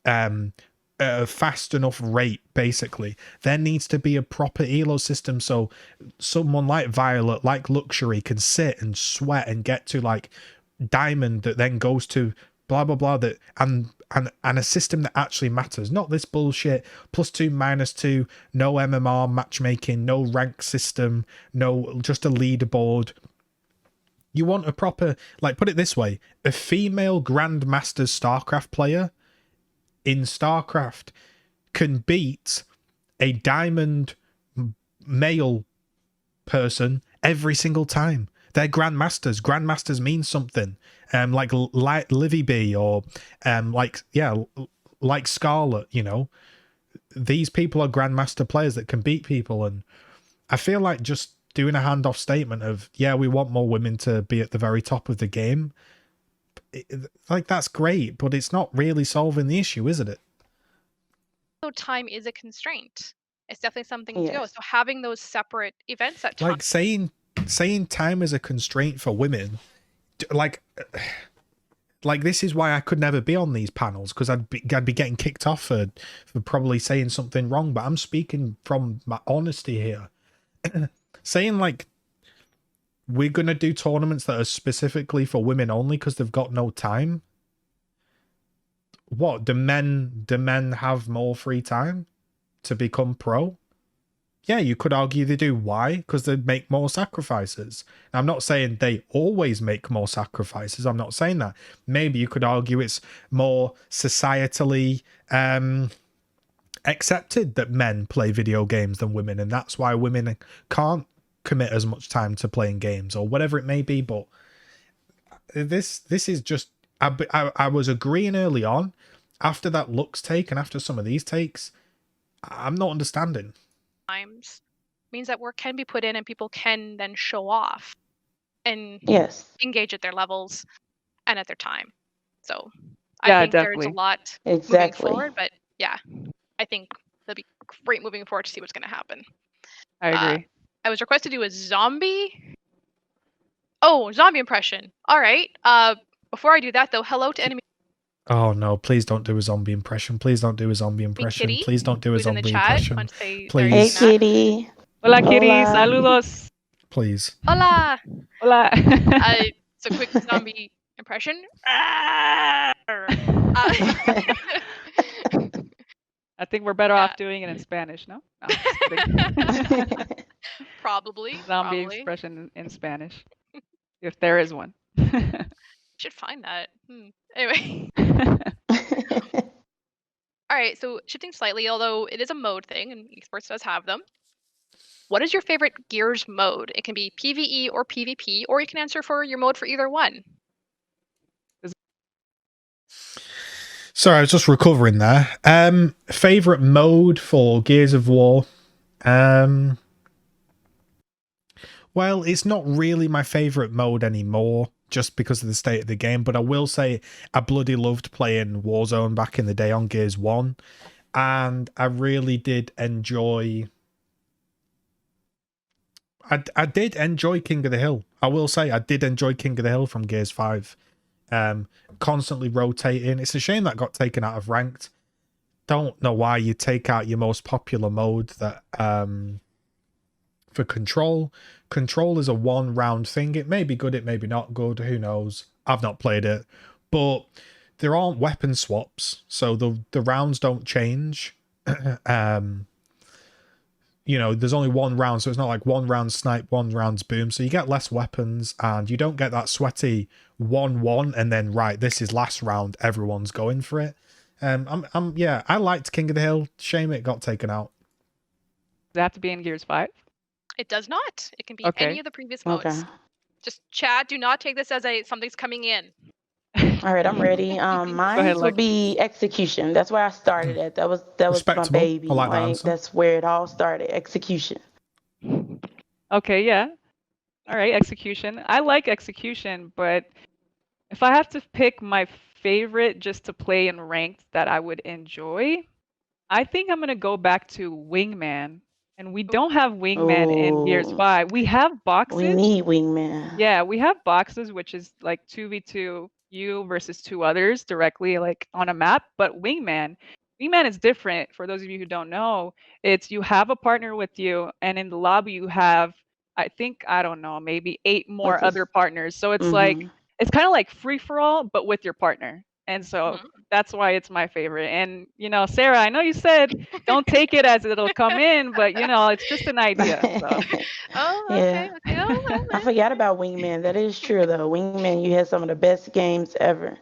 a fast enough rate. Basically, there needs to be a proper elo system, so someone like Violet, like Luxury, can sit and sweat and get to like diamond, that then goes to blah blah blah, that and a system that actually matters, not this bullshit +2 -2, no MMR matchmaking, no rank system, no, just a leaderboard. You want a proper, like, put it this way, a female Grandmaster StarCraft player in StarCraft can beat a diamond male person every single time. They're grandmasters. Grandmasters mean something. Like Livy B, or like Scarlet. You know, these people are grandmaster players that can beat people, and I feel like just doing a handoff statement of, yeah, we want more women to be at the very top of the game, like, that's great, but it's not really solving the issue, isn't it? So time is a constraint. It's definitely something to go. So having those separate events at like saying time is a constraint for women, like this is why I could never be on these panels, because I'd be getting kicked off for probably saying something wrong. But I'm speaking from my honesty here. Saying like we're gonna do tournaments that are specifically for women only because they've got no time. What, do men have more free time to become pro? Yeah, you could argue they do. Why? Because they make more sacrifices. Now, I'm not saying they always make more sacrifices. I'm not saying that. Maybe you could argue it's more societally accepted that men play video games than women, and that's why women can't commit as much time to playing games, or whatever it may be. But this is just, I was agreeing early on. After that Lux take and after some of these takes, I'm not understanding. Times means that work can be put in and people can then show off and engage at their levels and at their time. So yeah, I think definitely. there's a lot moving forward, but yeah, I think it'll be great moving forward to see what's going to happen. I agree. I was requested to do a zombie. Oh, zombie impression. All right. Before I do that, though, hello to enemy. Oh no, please don't do a zombie impression. Please don't do a zombie impression. Kitty, please don't do a zombie impression. Hey, please. Kitty. Hola, Kitty. Saludos. Please. Hola. Hola. It's a quick zombie impression. I think we're better off doing it in Spanish, no? Probably. Zombie expression in Spanish, if there is one. Should find that. Anyway. All right, so shifting slightly, although it is a mode thing, and Esports does have them. What is your favorite Gears mode? It can be PvE or PvP, or you can answer for your mode for either one. Sorry, I was just recovering there. Favorite mode for Gears of War? Well, it's not really my favorite mode anymore, just because of the state of the game, but I will say I bloody loved playing Warzone back in the day on Gears 1, and I really did enjoy... I did enjoy King of the Hill. I will say I did enjoy King of the Hill from Gears 5. Constantly rotating. It's a shame that got taken out of ranked. Don't know why you take out your most popular mode that For Control, Control is a 1-round thing. It may be good, it may be not good, who knows. I've not played it. But there aren't weapon swaps, so the rounds don't change. You know, there's only 1 round, so it's not like 1 round snipe, 1 round's boom. So you get less weapons, and you don't get that sweaty 1-1, and then, right, this is last round, everyone's going for it. Yeah, I liked King of the Hill. Shame it got taken out. Does it have to be in Gears 5? It does not. It can be Okay. any of the previous modes. Okay. Just chat. Do not take this as something's coming in. All right, I'm ready. Mine would be Execution. That's where I started at. That was my Respectable. baby. I like that answer. That's where it all started. Execution. Okay, yeah. All right, Execution. I like Execution, but if I have to pick my favorite just to play in ranked that I would enjoy, I think I'm gonna go back to Wingman. And we don't have Wingman in Gears Ooh. 5. We have boxes. We need Wingman. Yeah, we have boxes, which is like 2v2 you versus 2 others directly like on a map. But Wingman is different. For those of you who don't know, it's you have a partner with you, and in the lobby you have, I think, I don't know, maybe 8 more other partners. So it's like, it's kind of like free for all, but with your partner. And so that's why it's my favorite. And, you know, Sarah, I know you said don't take it as it'll come in, but, you know, it's just an idea. So. Oh, okay. Yeah. Okay. I forgot about Wingman. That is true, though. Wingman, you had some of the best games ever.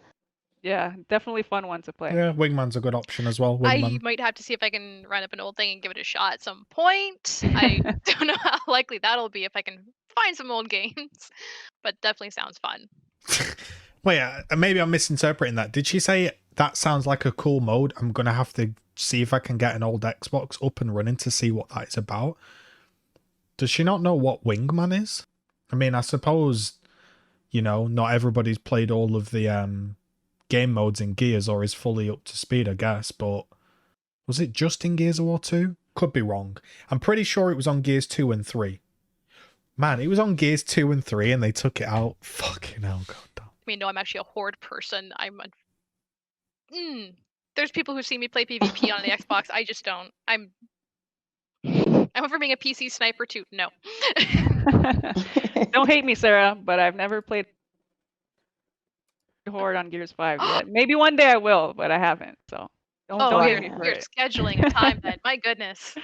Yeah, definitely fun one to play. Yeah, Wingman's a good option as well. Wingman. I might have to see if I can run up an old thing and give it a shot at some point. I don't know how likely that'll be if I can find some old games, but definitely sounds fun. Wait, maybe I'm misinterpreting that. Did she say that sounds like a cool mode? I'm going to have to see if I can get an old Xbox up and running to see what that is about. Does she not know what Wingman is? I mean, I suppose, you know, not everybody's played all of the game modes in Gears or is fully up to speed, I guess, but was it just in Gears of War 2? Could be wrong. I'm pretty sure it was on Gears 2 and 3. Man, it was on Gears 2 and 3 and they took it out. Fucking hell, god damn. I mean, no, I'm actually a horde person. There's people who see me play PvP on the Xbox. I just don't. I'm over being a PC sniper too. No. Don't hate me, Sarah, but I've never played horde on Gears 5 yet. Maybe one day I will, but I haven't. So don't hate me for you're it. scheduling a time then. My goodness.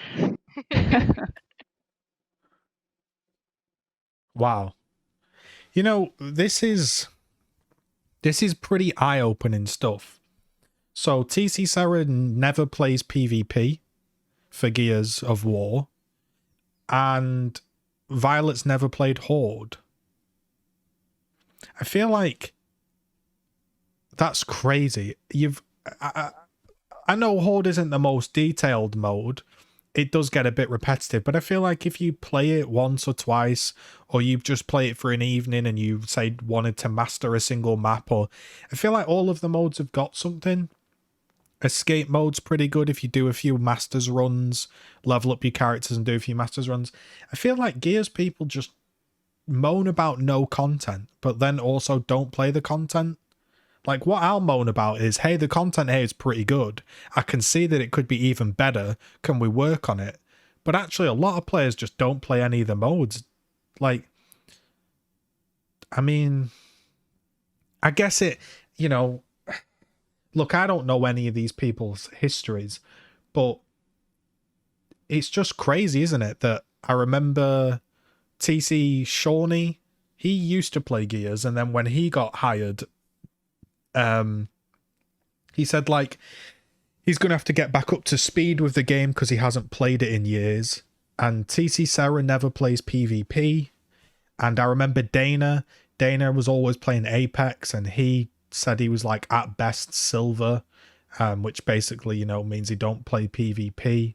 Wow. You know, this is pretty eye-opening stuff. So TC Sarah never plays PvP for Gears of War, and Violet's never played Horde. I feel like that's crazy. I know Horde isn't the most detailed mode. It does get a bit repetitive, but I feel like if you play it once or twice, or you just play it for an evening and you say wanted to master a single map, or I feel like all of the modes have got something. Escape mode's pretty good if you do a few masters runs, level up your characters and do a few masters runs. I feel like Gears people just moan about no content, but then also don't play the content. Like, what I'll moan about is, hey, the content here is pretty good. I can see that it could be even better. Can we work on it? But actually, a lot of players just don't play any of the modes. Like, I mean, I guess it, you know, look, I don't know any of these people's histories, but it's just crazy, isn't it? That I remember TC Shawnee, he used to play Gears, and then when he got hired, he said, like, he's going to have to get back up to speed with the game because he hasn't played it in years. And TC Sarah never plays PvP. And I remember Dana was always playing Apex, and he said he was, like, at best silver, which basically, you know, means he don't play PvP.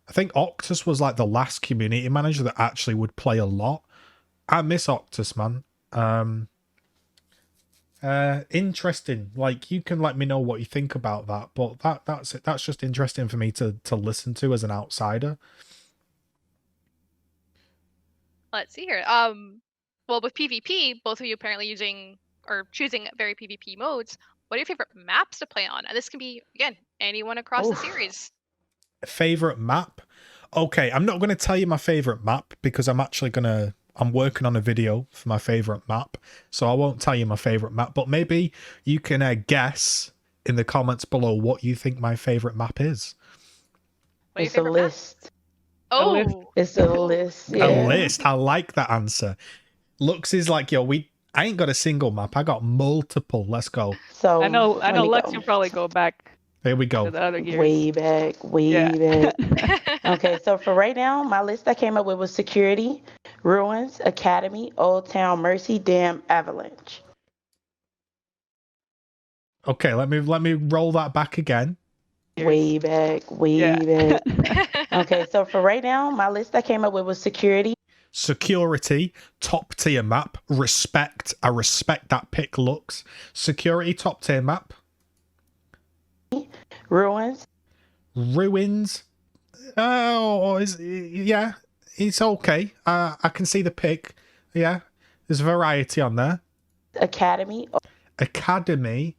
I think Octus was, like, the last community manager that actually would play a lot. I miss Octus, man. Interesting. Like, you can let me know what you think about that, but that's it. That's just interesting for me to listen to as an outsider. Let's see here. Well, with PvP, both of you apparently using or choosing very PvP modes. What are your favorite maps to play on? And this can be, again, anyone across the series. Favorite map? Okay, I'm not going to tell you my favorite map because I'm working on a video for my favorite map. So I won't tell you my favorite map, but maybe you can guess in the comments below what you think my favorite map is. What It's a list. Oh, It's a list. A Yeah. list. I like that answer. Lux is like, yo, I ain't got a single map. I got multiple. Let's go. So I know let me Lex, go. you'll probably go back Here we to go. the other gears. Way back. Yeah. Okay, so for right now, my list I came up with was Security, Ruins, Academy, Old Town, Mercy, Dam, Avalanche. Okay, let me roll that back again. Way back. Yeah. Okay, so for right now, my list I came up with was Security. Security, top tier map. Respect. I respect that pick, Lux. Security, top tier map. Ruins, Oh, yeah, it's okay. I can see the pick. Yeah, there's variety on there. Academy, Academy.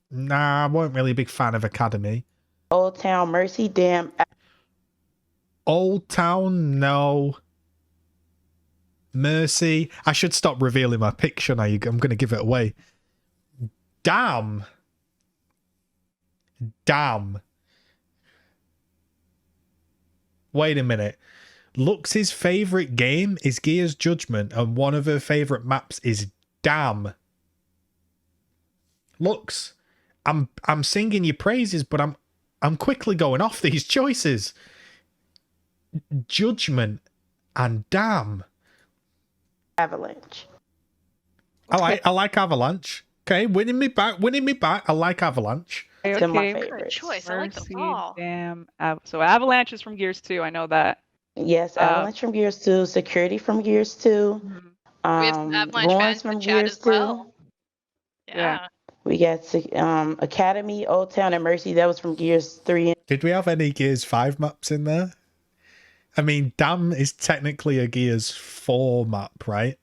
Nah, I wasn't really a big fan of Academy. Old Town, Mercy, Dam, Old Town, no. Mercy. I should stop revealing my pick, shouldn't I? I'm going to give it away. Damn. Wait a minute. Lux's favorite game is Gears Judgment, and one of her favorite maps is Damn. Lux, I'm singing your praises, but I'm quickly going off these choices. Judgment and Damn. Avalanche. I like Avalanche. Okay, winning me back. I like Avalanche. They're my Okay. favorite. good choice. I like them Mercy, all. Damn. So Avalanche is from Gears 2. I know that. Yes, Avalanche from Gears 2, Security from Gears 2, Mhm. We have some Avalanche Ruins fans in from the chat Gears as well. 2. Yeah. We got Academy, Old Town, and Mercy. That was from Gears 3. Did we have any Gears 5 maps in there? I mean, Damn is technically a Gears 4 map, right?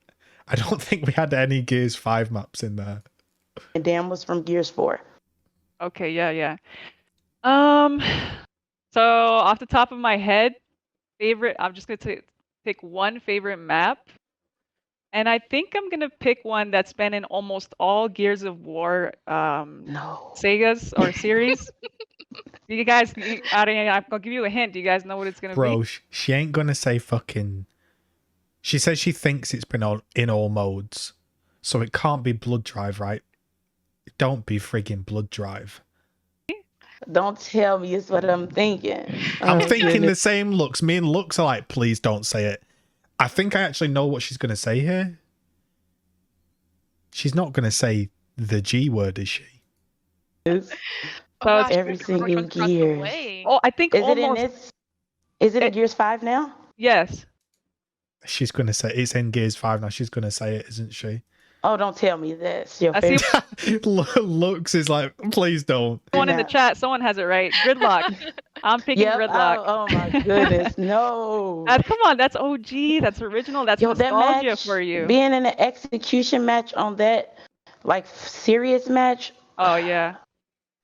I don't think we had any Gears 5 maps in there. And Dam was from Gears 4. Okay, yeah. So off the top of my head, I'm just gonna pick one favorite map. And I think I'm gonna pick one that's been in almost all Gears of War No. Segas or series. I'm gonna give you a hint. Do you guys know what it's gonna Bro, be? she ain't gonna say fucking... She says she thinks it's been in all modes. So it can't be Blood Drive, right? Don't be friggin' Blood Drive. Don't tell me it's what I'm thinking. I'm Oh, thinking the goodness. same Lux. Me and Lux are like, please don't say it. I think I actually know what she's going to say here. She's not going to say the G word, is she? Oh, So gosh, every which one's single across the gear. way? Oh, I think Is it in almost this? Is it in Gears 5 now? yes. She's going to say it's in Gears 5 now. She's going to say it, isn't she? Oh, don't tell me this. Your I see favorite. Lux is like, please don't. someone in the chat. Someone has it right. Gridlock. I'm picking Yep. Gridlock. Oh my goodness. No. Come on, that's OG. That's original. That's Yo, that nostalgia match, for you. being in an execution match on that, like serious match, Oh yeah.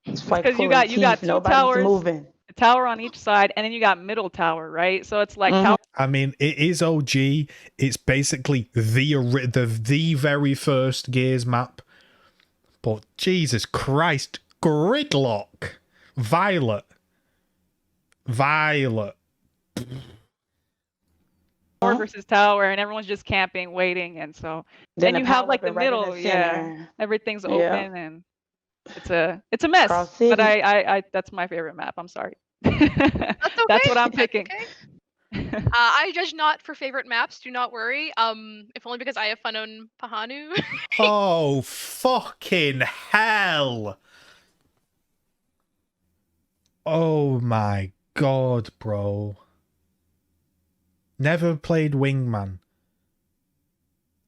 it's like 'cause you pulling got teeth. two Nobody's towers. moving. A tower on each side, and then you got middle tower, right? So it's like Mhm. tower. I mean, it is OG. It's basically the very first Gears map. But Jesus Christ, Gridlock. Violet. Tower versus tower, and everyone's just camping, waiting, and so Then and the you have power like the been right in middle, yeah. center. Everything's Yeah. open, and it's a mess. Cross But City. I that's my favorite map. I'm sorry. That's okay. That's what I'm That's picking. okay. I judge not for favorite maps. Do not worry. If only because I have fun on Pahanu. Oh, fucking hell. Oh my god, bro. Never played Wingman.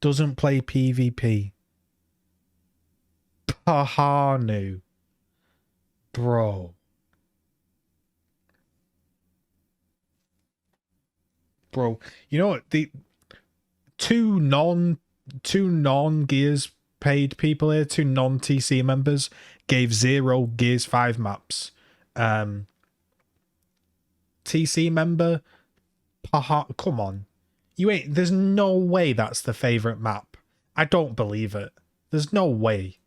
Doesn't play PvP. Pahanu. Bro. Bro, you know what? The two non Gears paid people here, 2 non-TC members, gave 0 Gears 5 maps. TC member, come on. You ain't, there's no way that's the favorite map. I don't believe it. There's no way.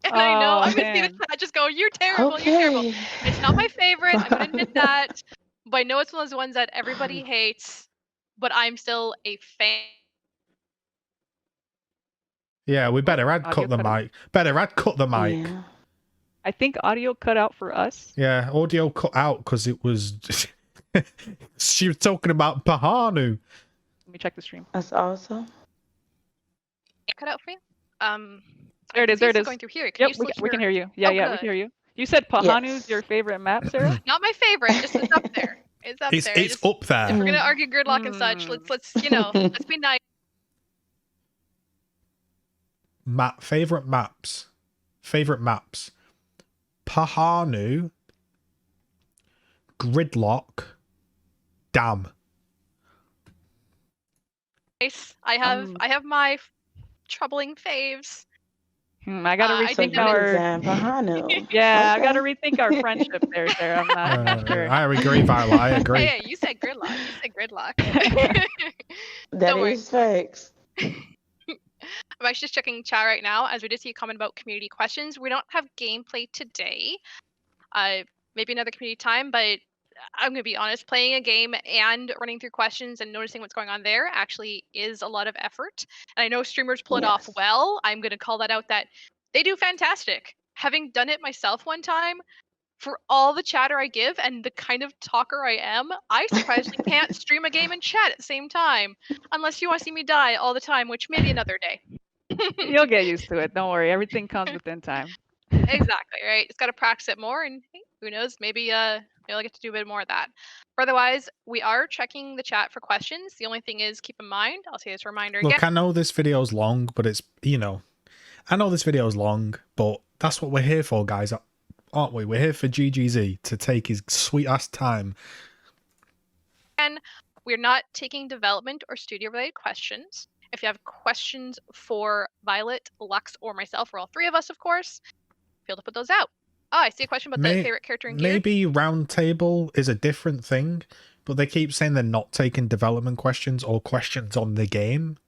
And I know, I'm gonna see man. the chat just go, you're terrible, you're terrible. Okay. It's not my favorite, I'm gonna admit that. But I know it's one of those ones that everybody hates, but I'm still a fan. Yeah, we better add Audio cut the cut out. mic. Better add cut the mic. Yeah. I think audio cut out for us. Yeah, audio cut out because it was... she was talking about Pahanu. Let me check the stream. That's awesome. Cut out for you. There it is. There it is. Going through here. Yep, you we can hear you. Yeah, Oh, yeah, we good. can hear you. You said Pahanu's Yes. your favorite map, Sarah? Not my favorite, just it's up there. It's up there. It's Just- up there. We're gonna argue gridlock and such. Let's let's be nice. Favorite maps. Pahanu, Gridlock, Damn. I have my troubling faves. I gotta I think rethink that our. Pahanu. Yeah, Okay. I gotta rethink our friendship there, Sarah. I'm not sure. I agree, Viola. I agree. Hey, you said gridlock. You said gridlock. That Don't worry. is facts. I'm actually just checking chat right now as we did see a comment about community questions. We don't have gameplay today. Maybe another community time, but I'm gonna be honest, playing a game and running through questions and noticing what's going on there actually is a lot of effort. And I know streamers pull it off Yes. well. I'm gonna call that out that they do fantastic. Having done it myself one time, for all the chatter I give and the kind of talker I am, I surprisingly can't stream a game and chat at the same time. Unless you want to see me die all the time, which maybe another day. You'll get used to it. Don't worry. Everything comes within time. Exactly, right? It's got to practice it more, and hey, who knows? Maybe I'll get to do a bit more of that. But otherwise, we are checking the chat for questions. The only thing is, keep in mind, I'll say this reminder again. Look, I know this video's long, but it's, I know this video's long, but that's what we're here for, guys, aren't we? We're here for GGZ to take his sweet ass time. And we're not taking development or studio related questions. If you have questions for Violet, Lux, or myself, or all three of us, of course, feel to put those out. Oh, I see a question about the favorite character in Gears. Maybe Roundtable is a different thing, but they keep saying they're not taking development questions or questions on the game.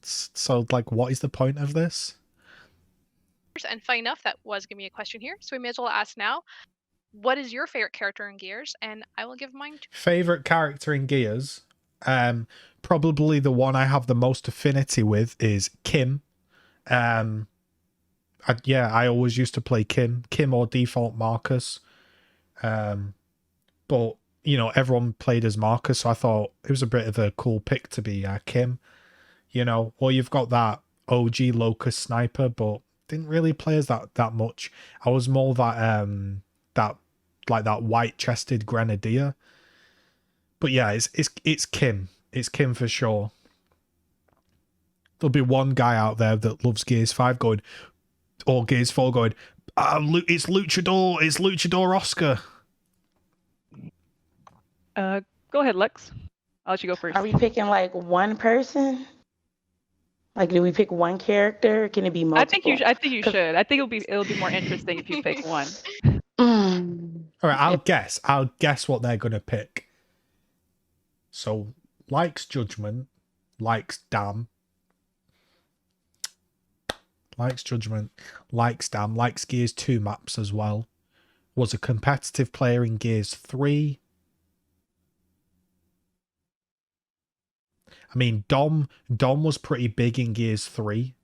So, like, what is the point of this? And funny enough, that was going to be a question here, so we may as well ask now. What is your favorite character in Gears? And I will give mine too. Favorite character in Gears? Probably the one I have the most affinity with is Kim. I always used to play Kim or default Marcus. But everyone played as Marcus, so I thought it was a bit of a cool pick to be Kim. Or you've got that OG Locust Sniper, but didn't really play as that much. I was more that that white-chested Grenadier. But yeah, it's Kim. It's Kim for sure. There'll be one guy out there that loves Gears 5 going, or Gears 4 going, it's Luchador Oscar. Go ahead, Lex. I'll let you go first. Are we picking like one person? Like, do we pick one character? Or can it be multiple? I think you should. I think it'll be more interesting if you pick one. All right, I'll guess what they're gonna pick. So, likes Judgment, likes Damn, likes Judgment, likes Damn, likes Gears 2 maps as well. Was a competitive player in Gears 3. I mean, Dom was pretty big in Gears 3.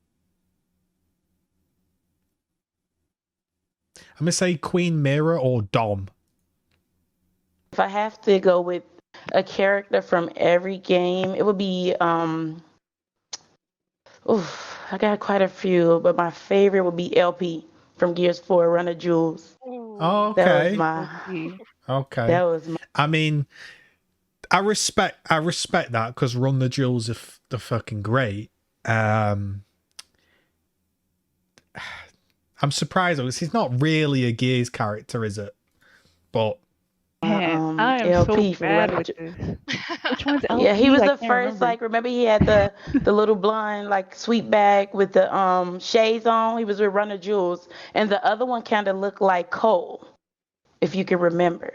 I'm going to say Queen Mira or Dom. If I have to go with a character from every game, it would be I got quite a few, but my favorite would be LP from Gears 4, Run of Jewels. Oh, okay. That was my Okay. That was my I mean, I respect that because Run the Jewels are the fucking great. I'm surprised though, 'cause he's not really a Gears character, is it? But Man, I am LP so for bad running. with this. Which one's LP? Yeah, he was I the can't first. remember. Like, remember he had the little blonde like sweet bag with the shades on. He was with Runner Jules, and the other one kind of looked like Cole, if you can remember.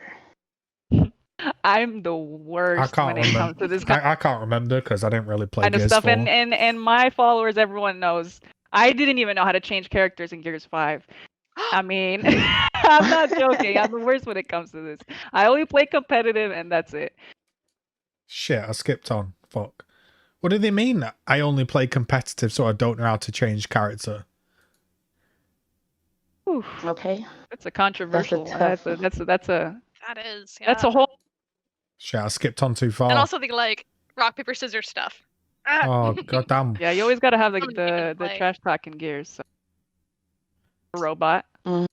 I'm the I worst can't when it comes remember. to this kind I can't remember because I didn't really play of Gears stuff. 4. And my followers, everyone knows. I didn't even know how to change characters in Gears 5. I mean, I'm not joking. I'm the worst when it comes to this. I only play competitive, and that's it. Shit, I skipped on. Fuck. What do they mean? I only play competitive, so I don't know how to change character. Oof, Okay. that's a controversial one. tough That's a That is, yeah. that's a whole. Shit, I skipped on too far. And also the like rock paper scissors stuff. Oh, goddamn. Yeah, you always gotta have Something you can the play. trash talking Gears. So. Robot. Mhm.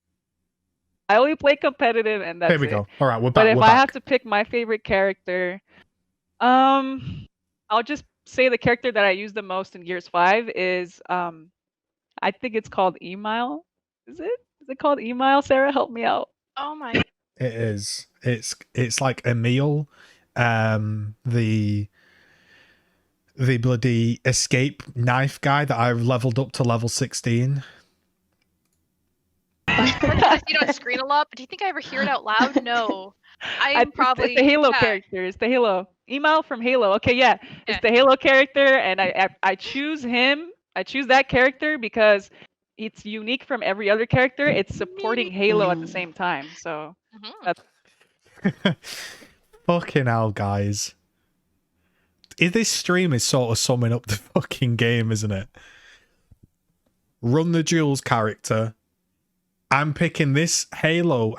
I only play competitive, and that's Here we it. go. All right, we're But back. if We're I back. have to pick my favorite character, I'll just say the character that I use the most in Gears 5 is I think it's called Emile. Is it? Is it called Emile? Sarah, help me out. Oh my. It is. It's like Emil, the bloody escape knife guy that I've leveled up to level 16. I see it on screen a lot, but do you think I ever hear it out loud? No. I'm probably it's the Halo yeah. character. It's the Halo. Emile from Halo. Okay, yeah. It's the Halo character, and I choose him. I choose that character because it's unique from every other character. It's supporting Halo at the same time. So Fucking hell, guys. This stream is sort of summing up the fucking game, isn't it? Run the Jules character. I'm picking this Halo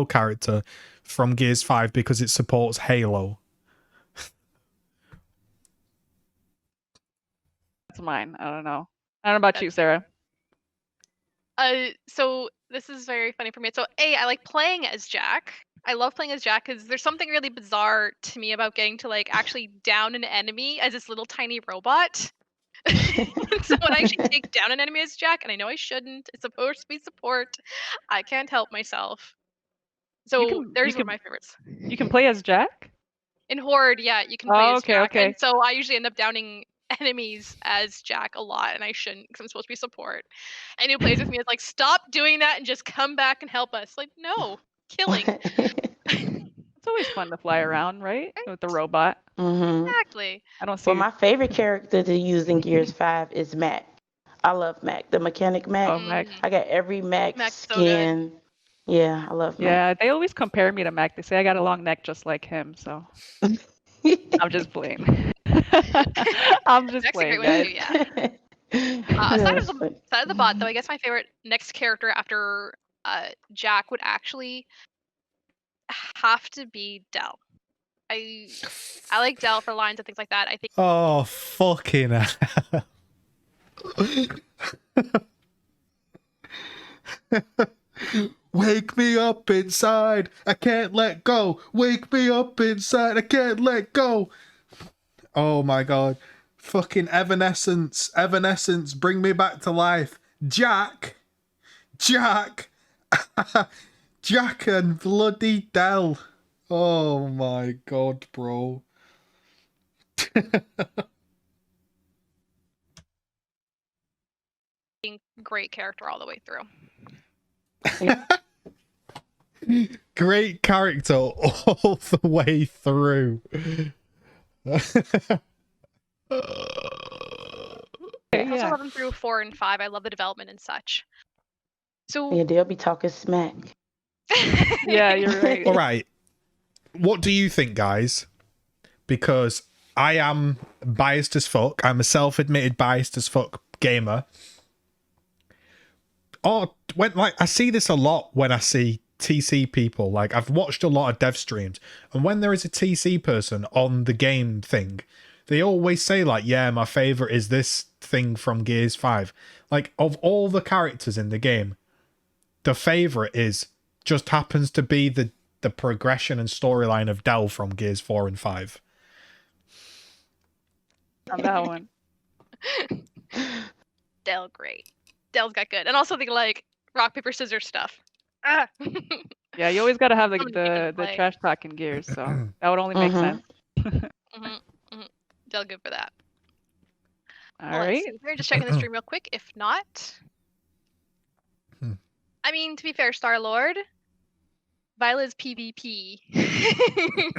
character from Gears 5 because it supports Halo. that's mine. I don't know. I don't know about you, Sarah. So this is very funny for me. So I like playing as Jack. I love playing as Jack because there's something really bizarre to me about getting to like actually down an enemy as this little tiny robot. So when I actually take down an enemy as Jack, and I know I shouldn't, it's supposed to be support, I can't help myself. So there's one of my favorites. You can play as Jack? In Horde, yeah, you can play as okay, Jack. okay. And so I usually end up downing enemies as Jack a lot, and I shouldn't because I'm supposed to be support. And who plays with me is like, stop doing that and just come back and help us. Like, no, killing. It's always fun to fly around, right? With the robot. Exactly. I don't see. Well, my favorite character to use in Gears 5 is Mac. I love Mac, the mechanic Mac. Oh, Mac. I got every Mac Mac's so skin. Yeah, I love Mac. Yeah, they always compare me to Mac. They say I got a long neck just like him, so I'm just playing. I'm just Mac's a playing, great guys. one too, yeah. Aside of the bot, though, I guess my favorite next character after Jack would actually have to be Dell. I like Dell for lines and things like that. I think. Oh, fucking hell. Wake me up inside. I can't let go. Wake me up inside. I can't let go. Oh my god. Fucking Evanescence. Evanescence, bring me back to life. Jack. Jack and bloody Dell. Oh my god, bro. Great character all the way through. Great character all the way through. Also 11 through 4 and 5. I love the development and such. So Yeah, they'll be talking smack. Yeah, you're right. All right. What do you think, guys? Because I am biased as fuck. I'm a self-admitted biased as fuck gamer. Oh, I see this a lot when I see TC people. Like, I've watched a lot of dev streams, and when there is a TC person on the game thing, they always say like, yeah, my favorite is this thing from Gears 5. Like, of all the characters in the game, the favorite just happens to be the progression and storyline of Dell from Gears 4 and 5. On that one. Dell, great. Dell's got good. And also the like rock, paper, scissors stuff. Yeah, you always got to have Something you can the play. trash talking gears, so that would only make sense. Dell good for that. All Well, let's right. see. We're just checking the stream real quick. If not, I mean, to be fair, Star Lord, Violet's PvP.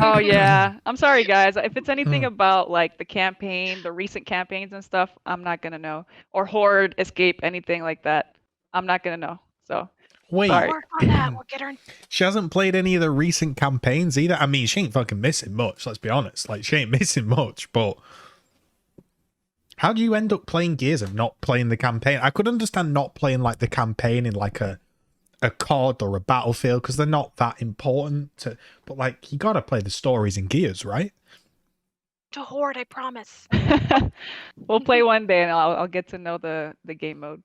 Oh yeah. I'm sorry guys. If it's anything about like the campaign, the recent campaigns and stuff, I'm not gonna know. Or Horde, Escape, anything like that, I'm not gonna know. So Wait, sorry. Work on that. We'll get her. she hasn't played any of the recent campaigns either. I mean, she ain't fucking missing much. Let's be honest. Like, she ain't missing much. But how do you end up playing Gears and not playing the campaign? I could understand not playing like the campaign in like a COD or a Battlefield because they're not that important. But like, you gotta play the stories in Gears, right? To Horde, I promise. We'll play one day and I'll get to know the game mode.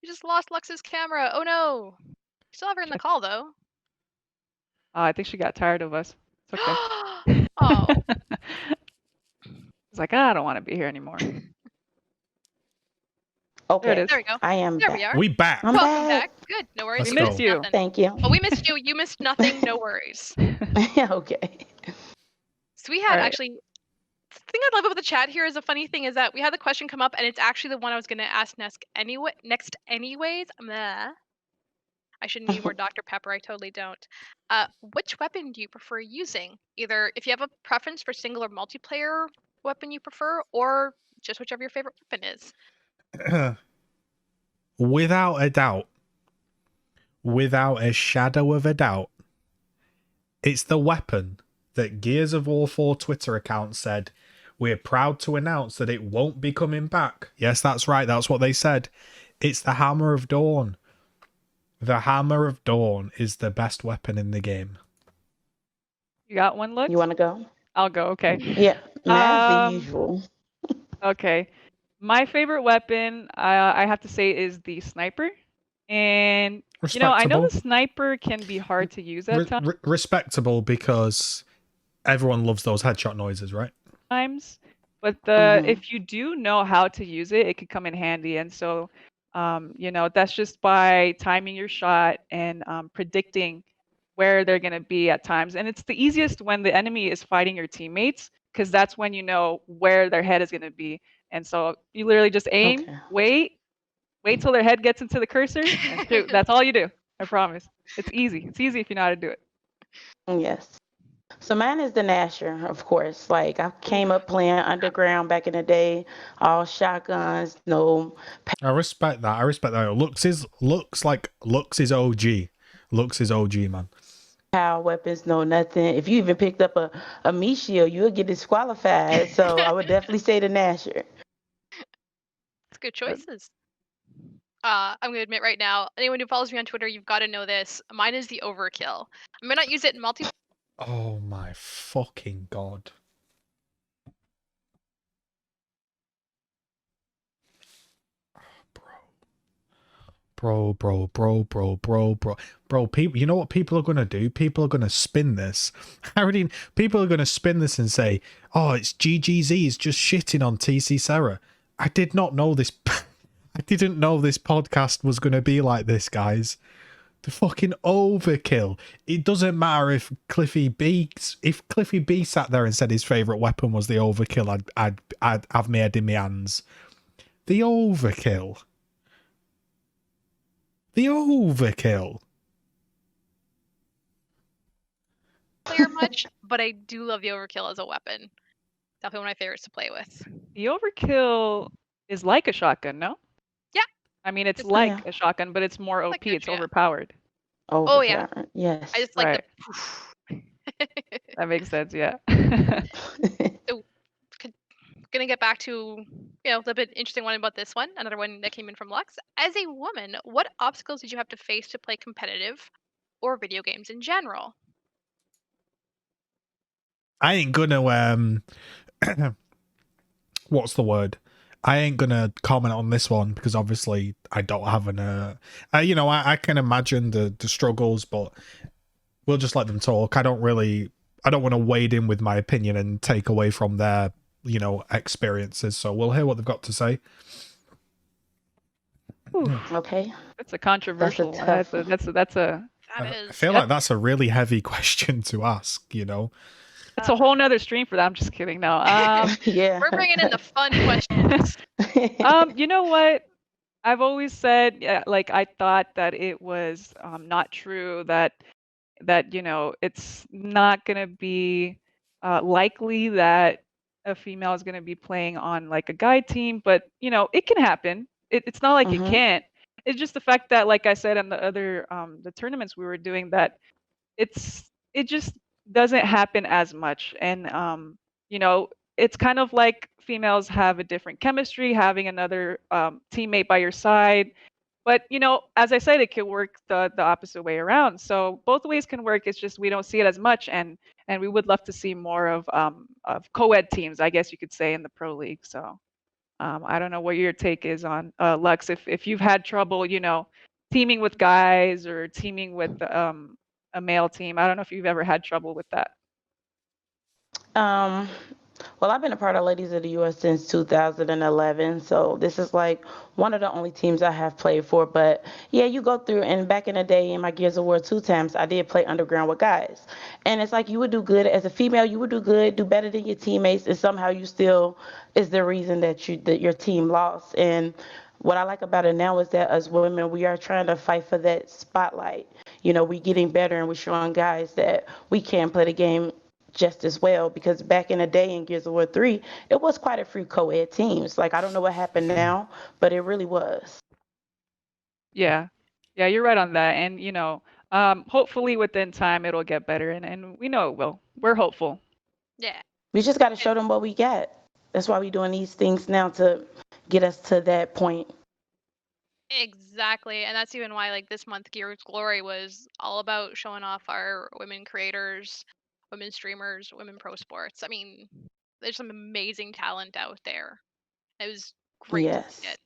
You just lost Lux's camera. Oh no. You still have her in the call though. I think she got tired of us. It's okay. Oh. It's like, I don't want to be here anymore. Okay. There it is. There we go. I am There back. we are. We back. I'm Welcome back. back. Good. No worries. Let's We go. missed you. Nothing. Thank you. Oh, we missed you. You missed nothing. No worries. Okay. So we had Alright. actually. The thing I love about the chat here is a funny thing is that we had the question come up and it's actually the one I was going to ask next anyways. Meh. I shouldn't need more Dr. Pepper. I totally don't. Which weapon do you prefer using? Either if you have a preference for single or multiplayer weapon you prefer, or just whichever your favorite weapon is. Without a doubt, without a shadow of a doubt, it's the weapon that Gears of War 4 Twitter account said, we're proud to announce that it won't be coming back. Yes, that's right. That's what they said. It's the Hammer of Dawn. The Hammer of Dawn is the best weapon in the game. You got one, Lux? You want to go? I'll go. Okay. Yeah. As the usual. Okay. My favorite weapon, I have to say, is the sniper. And, you know, I know the sniper can be hard to use at Respectable because everyone loves those headshot noises, right? times. But if you do know how to use it, it could come in handy. And so, you know, that's just by timing your shot and predicting where they're going to be at times. And it's the easiest when the enemy is fighting your teammates, because that's when you know where their head is going to be. And so you literally just aim, wait till their head gets into the cursor, and shoot. That's all you do. I promise. It's easy. It's easy if you know how to do it. Yes. So mine is the Nasher, of course. Like, I came up playing Underground back in the day, all shotguns, no. I respect that. I respect that. Lux is OG. Lux is OG, man. Power weapons, no nothing. If you even picked up a meat shield, you would get disqualified. So I would definitely say the Nasher. It's good choices. I'm gonna admit right now, anyone who follows me on Twitter, you've got to know this. Mine is the Overkill. I may not use it in multiplayer. Oh my fucking god. Bro, people, you know what people are going to do? People are going to spin this. People are going to spin this and say, oh, it's GGZII is just shitting on TC Sarah. I did not know this. I didn't know this podcast was going to be like this, guys. The fucking overkill. It doesn't matter if Cliffy B sat there and said his favourite weapon was the overkill, I'd have my head in my hands. The overkill. The overkill. Player much, but I do love the Overkill as a weapon. Definitely one of my favorites to play with. The Overkill is like a shotgun, no? Yeah. I mean, it's It's like a shotgun, but it's more OP. Like It's yeah. overpowered. Oh, yeah. Yes. I just like Right. the. That makes sense, yeah. Gonna get back to the bit interesting one about this one. Another one that came in from Lux. As a woman, what obstacles did you have to face to play competitive or video games in general? I ain't gonna what's the word? I ain't gonna comment on this one because obviously I don't have an I can imagine the struggles, but we'll just let them talk. I don't want to wade in with my opinion and take away from their experiences, so we'll hear what they've got to say. Okay. That's a controversial one. tough That's a That I is. feel like that's a really heavy question to ask, you know? It's a whole nother stream for that. I'm just kidding. No. Yeah. We're bringing in the fun questions. You know what? I've always said, like, I thought that it was not true that it's not gonna be likely that a female is gonna be playing on like a guy team, but it can happen. It's not like it Mhm. can't. It's just the fact that, like I said on the other the tournaments we were doing, that it just doesn't happen as much. And you know it's kind of like females have a different chemistry having another teammate by your side. But as I said, it can work the opposite way around. So both ways can work. It's just we don't see it as much, and we would love to see more of co-ed teams, I guess you could say, in the pro league. So I don't know what your take is on Lux, if you've had trouble, teaming with guys or teaming with a male team. I don't know if you've ever had trouble with that. Um, well, I've been a part of Ladies of the U.S. since 2011, so this is like one of the only teams I have played for. But yeah, you go through, and back in the day in my Gears of War 2 times, I did play underground with guys. And it's like you would do good as a female, you would do good, do better than your teammates, and somehow you still is the reason that your team lost. And what I like about it now is that as women, we are trying to fight for that spotlight. We're getting better and we're showing guys that we can play the game just as well, because back in the day in Gears of War 3, it was quite a few co-ed teams. Like, I don't know what happened now, but it really was. Yeah, you're right on that. And hopefully within time it'll get better, and we know it will. We're hopeful. Yeah. We just got to show them what we got. That's why we're doing these things now, to get us to that point. Exactly. And that's even why like this month Gears Glory was all about showing off our women creators, women streamers, women pro sports. I mean, there's some amazing talent out there. It was great to see Yes. it.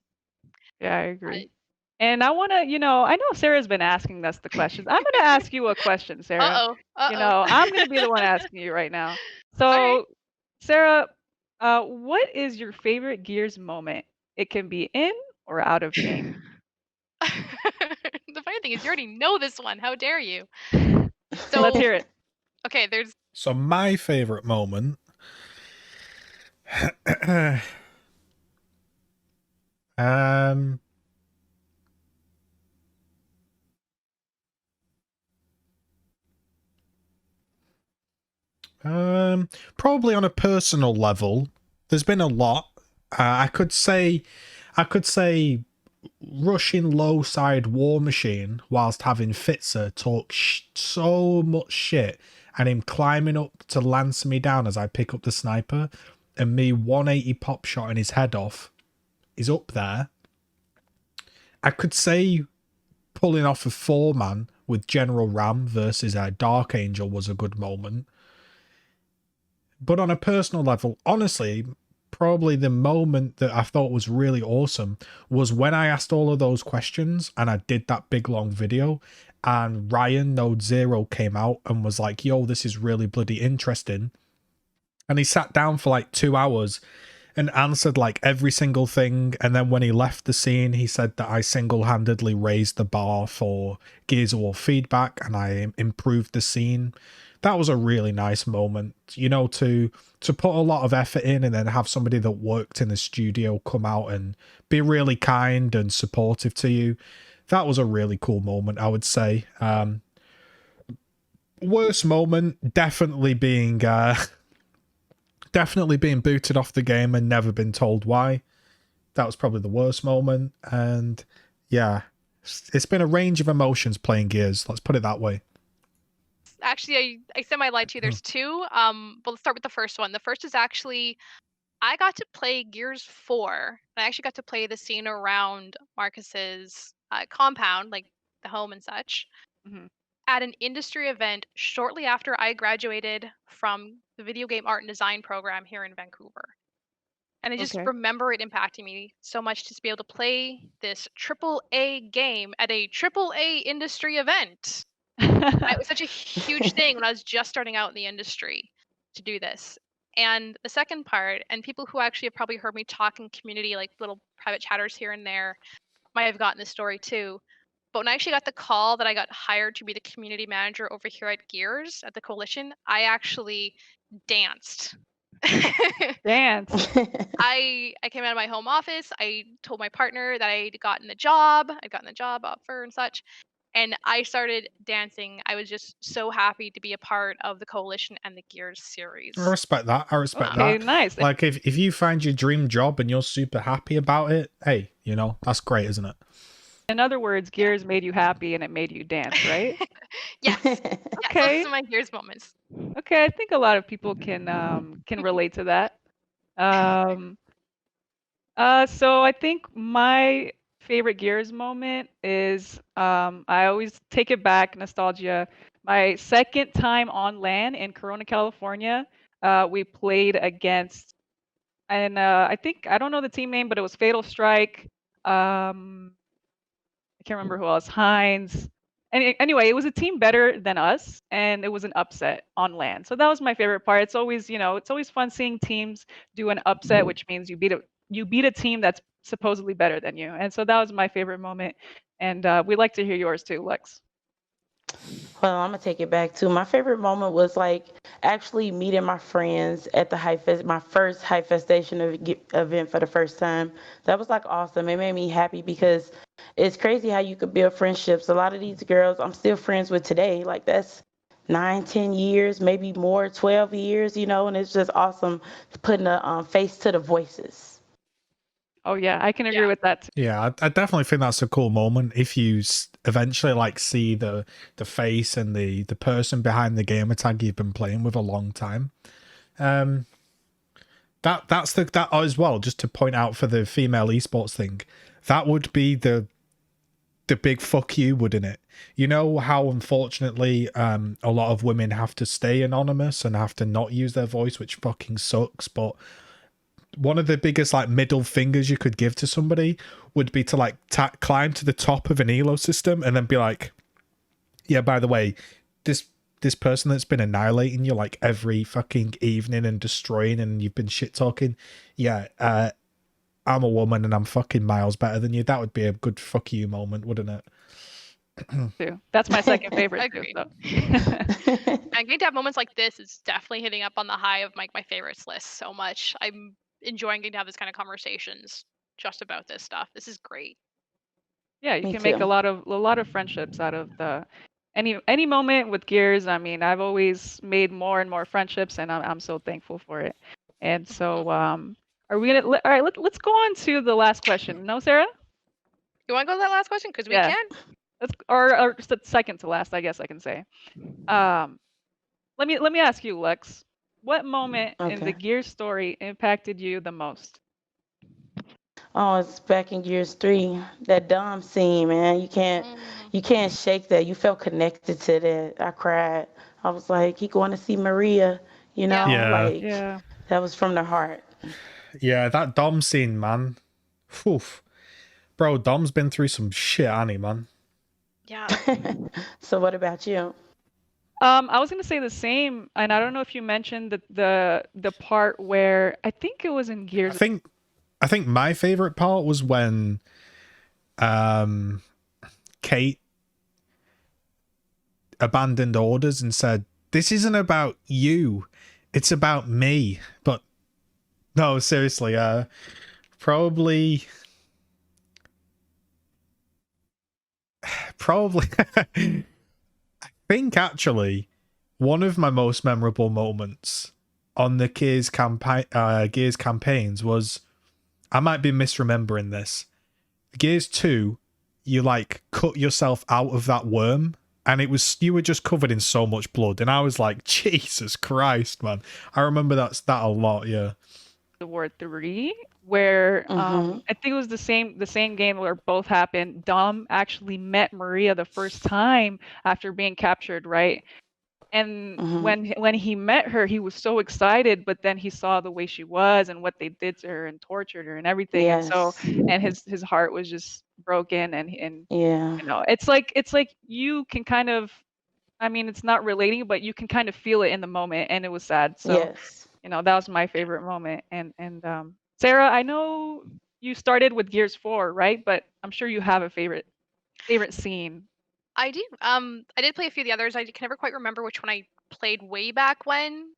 Yeah, I agree. And I want to, I know Sarah's been asking us the questions. I'm going to ask you a question, Sarah. Uh-oh. I'm going to be the one asking you right now. So, right. Sarah, what is your favorite Gears moment? It can be in or out of game. The funny thing is you already know this one. How dare you? So let's hear it. Okay, there's So my favorite moment probably on a personal level, there's been a lot. I could say rushing low side War Machine whilst having Fitzer talk so much shit, and him climbing up to lance me down as I pick up the sniper, and me 180 pop shotting his head off is up there. I could say pulling off a 4-man with General Ram versus Dark Angel was a good moment. But on a personal level, honestly, probably the moment that I thought was really awesome was when I asked all of those questions and I did that big long video, and Ryan Node Zero came out and was like, yo, this is really bloody interesting. And he sat down for like 2 hours and answered like every single thing. And then when he left the scene, he said that I single-handedly raised the bar for Gears of War feedback and I improved the scene. That was a really nice moment, to put a lot of effort in and then have somebody that worked in the studio come out and be really kind and supportive to you. That was a really cool moment, I would say. Worst moment, definitely being booted off the game and never been told why. That was probably the worst moment. And yeah, it's been a range of emotions playing Gears. Let's put it that way. actually I semi-lied to you. There's two. But let's start with the first one. The first is actually I got to play Gears 4. I actually got to play the scene around Marcus's compound, like the home and such, at an industry event shortly after I graduated from the video game art and design program here in Vancouver. And I just remember it impacting me so much to be able to play this AAA game at a AAA industry event. It was such a huge thing when I was just starting out in the industry to do this. And the second part, and people who actually have probably heard me talk in community, like little private chatters here and there, might have gotten this story too. But when I actually got the call that I got hired to be the community manager over here at Gears at the Coalition, I actually danced. Dance. I came out of my home office. I told my partner that I'd gotten the job. I'd gotten the job offer and such. And I started dancing. I was just so happy to be a part of the Coalition and the Gears series. I respect that. I respect Okay, that. nice. Like if you find your dream job and you're super happy about it, hey, you know, that's great, isn't it? In other words, Gears made you happy and it made you dance, right? Yes. Yes, Okay. those are my Gears moments. Okay, I think a lot of people can relate to that. So I think my favorite Gears moment is I always take it back, nostalgia. My second time on LAN in Corona, California, we played against, and I think, I don't know the team name, but it was Fatal Strike. I can't remember who else, Heinz. Anyway, it was a team better than us, and it was an upset on LAN. So that was my favorite part. It's always, it's always fun seeing teams do an upset, which means you beat a team that's supposedly better than you. And so that was my favorite moment. And we'd like to hear yours too, Lex. Well, I'm gonna take it back too. My favorite moment was like actually meeting my friends at the my first High Festation event for the first time. That was like awesome. It made me happy because it's crazy how you could build friendships. A lot of these girls I'm still friends with today. Like that's 9, 10 years, maybe more, 12 years, and it's just awesome putting a face to the voices. Oh yeah, I can agree with that too. Yeah, I definitely think that's a cool moment. If you eventually like see the face and the person behind the gamer tag you've been playing with a long time, that's that as well. Just to point out for the female esports thing, that would be the big fuck you, wouldn't it? You know how unfortunately a lot of women have to stay anonymous and have to not use their voice, which fucking sucks, but one of the biggest like middle fingers you could give to somebody would be to like climb to the top of an elo system and then be like, yeah, by the way, this person that's been annihilating you like every fucking evening and destroying and you've been shit talking, yeah, I'm a woman and I'm fucking miles better than you. That would be a good fuck you moment, wouldn't it? Too. That's my second favorite too. So. And getting to have moments like this is definitely hitting up on the high of my favorites list so much. I'm enjoying getting to have this kind of conversations just about this stuff. This is great. Yeah, you can make a lot of friendships out of any moment with Gears. I mean, I've always made more and more friendships, and I'm so thankful for it. And so, are we gonna? All right, let's go on to the last question. No, Sarah? You want to go to that last question? Because we can. Let's or just the second to last, I guess I can say. Let me ask you, Lex. What moment in the Gears story impacted you the most? Oh, it's back in Gears 3. That Dom scene, man. You can't shake that. You felt connected to that. I cried. I was like, he going to see Maria, Yeah. That was from the heart. Yeah, that Dom scene, man. Oof. Bro, Dom's been through some shit, hasn't he, man? Yeah. So what about you? I was gonna say the same, and I don't know if you mentioned the part where I think it was in Gears. I think my favorite part was when Kate abandoned orders and said, "This isn't about you, it's about me." But no, seriously, probably I think actually one of my most memorable moments on the Gears campaigns was, I might be misremembering this, Gears 2, you like cut yourself out of that worm and you were just covered in so much blood, and I was like, Jesus Christ, man. I remember that a lot. Yeah. War 3, where I think it was the same game where both happened. Dom actually met Maria the first time after being captured, right? And when he met her, he was so excited, but then he saw the way she was and what they did to her and tortured her and everything. Yes. And so, and his heart was just broken, and yeah, it's like you can kind of, I mean, it's not relating, but you can kind of feel it in the moment, and it was sad. So yes. that was my favorite moment. And Sarah, I know you started with Gears 4, right? But I'm sure you have a favorite. Favorite scene? I do. I did play a few of the others. I can never quite remember which one I played way back when.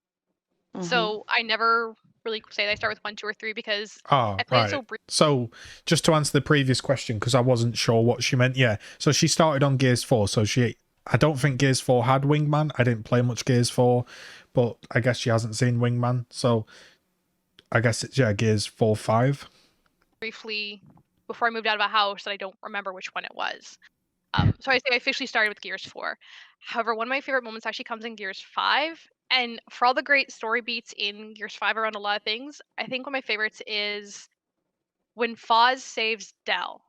So I never really say I start with 1, 2, or 3 because Oh, I played right. so briefly. So, just to answer the previous question, because I wasn't sure what she meant. Yeah. So she started on Gears 4. So I don't think Gears 4 had Wingman. I didn't play much Gears 4, but I guess she hasn't seen Wingman. So I guess it's, yeah, Gears 4, 5. Briefly before I moved out of a house that I don't remember which one it was. So I say I officially started with Gears 4. However, one of my favorite moments actually comes in Gears 5. And for all the great story beats in Gears 5 around a lot of things, I think one of my favorites is when Foz saves Dell.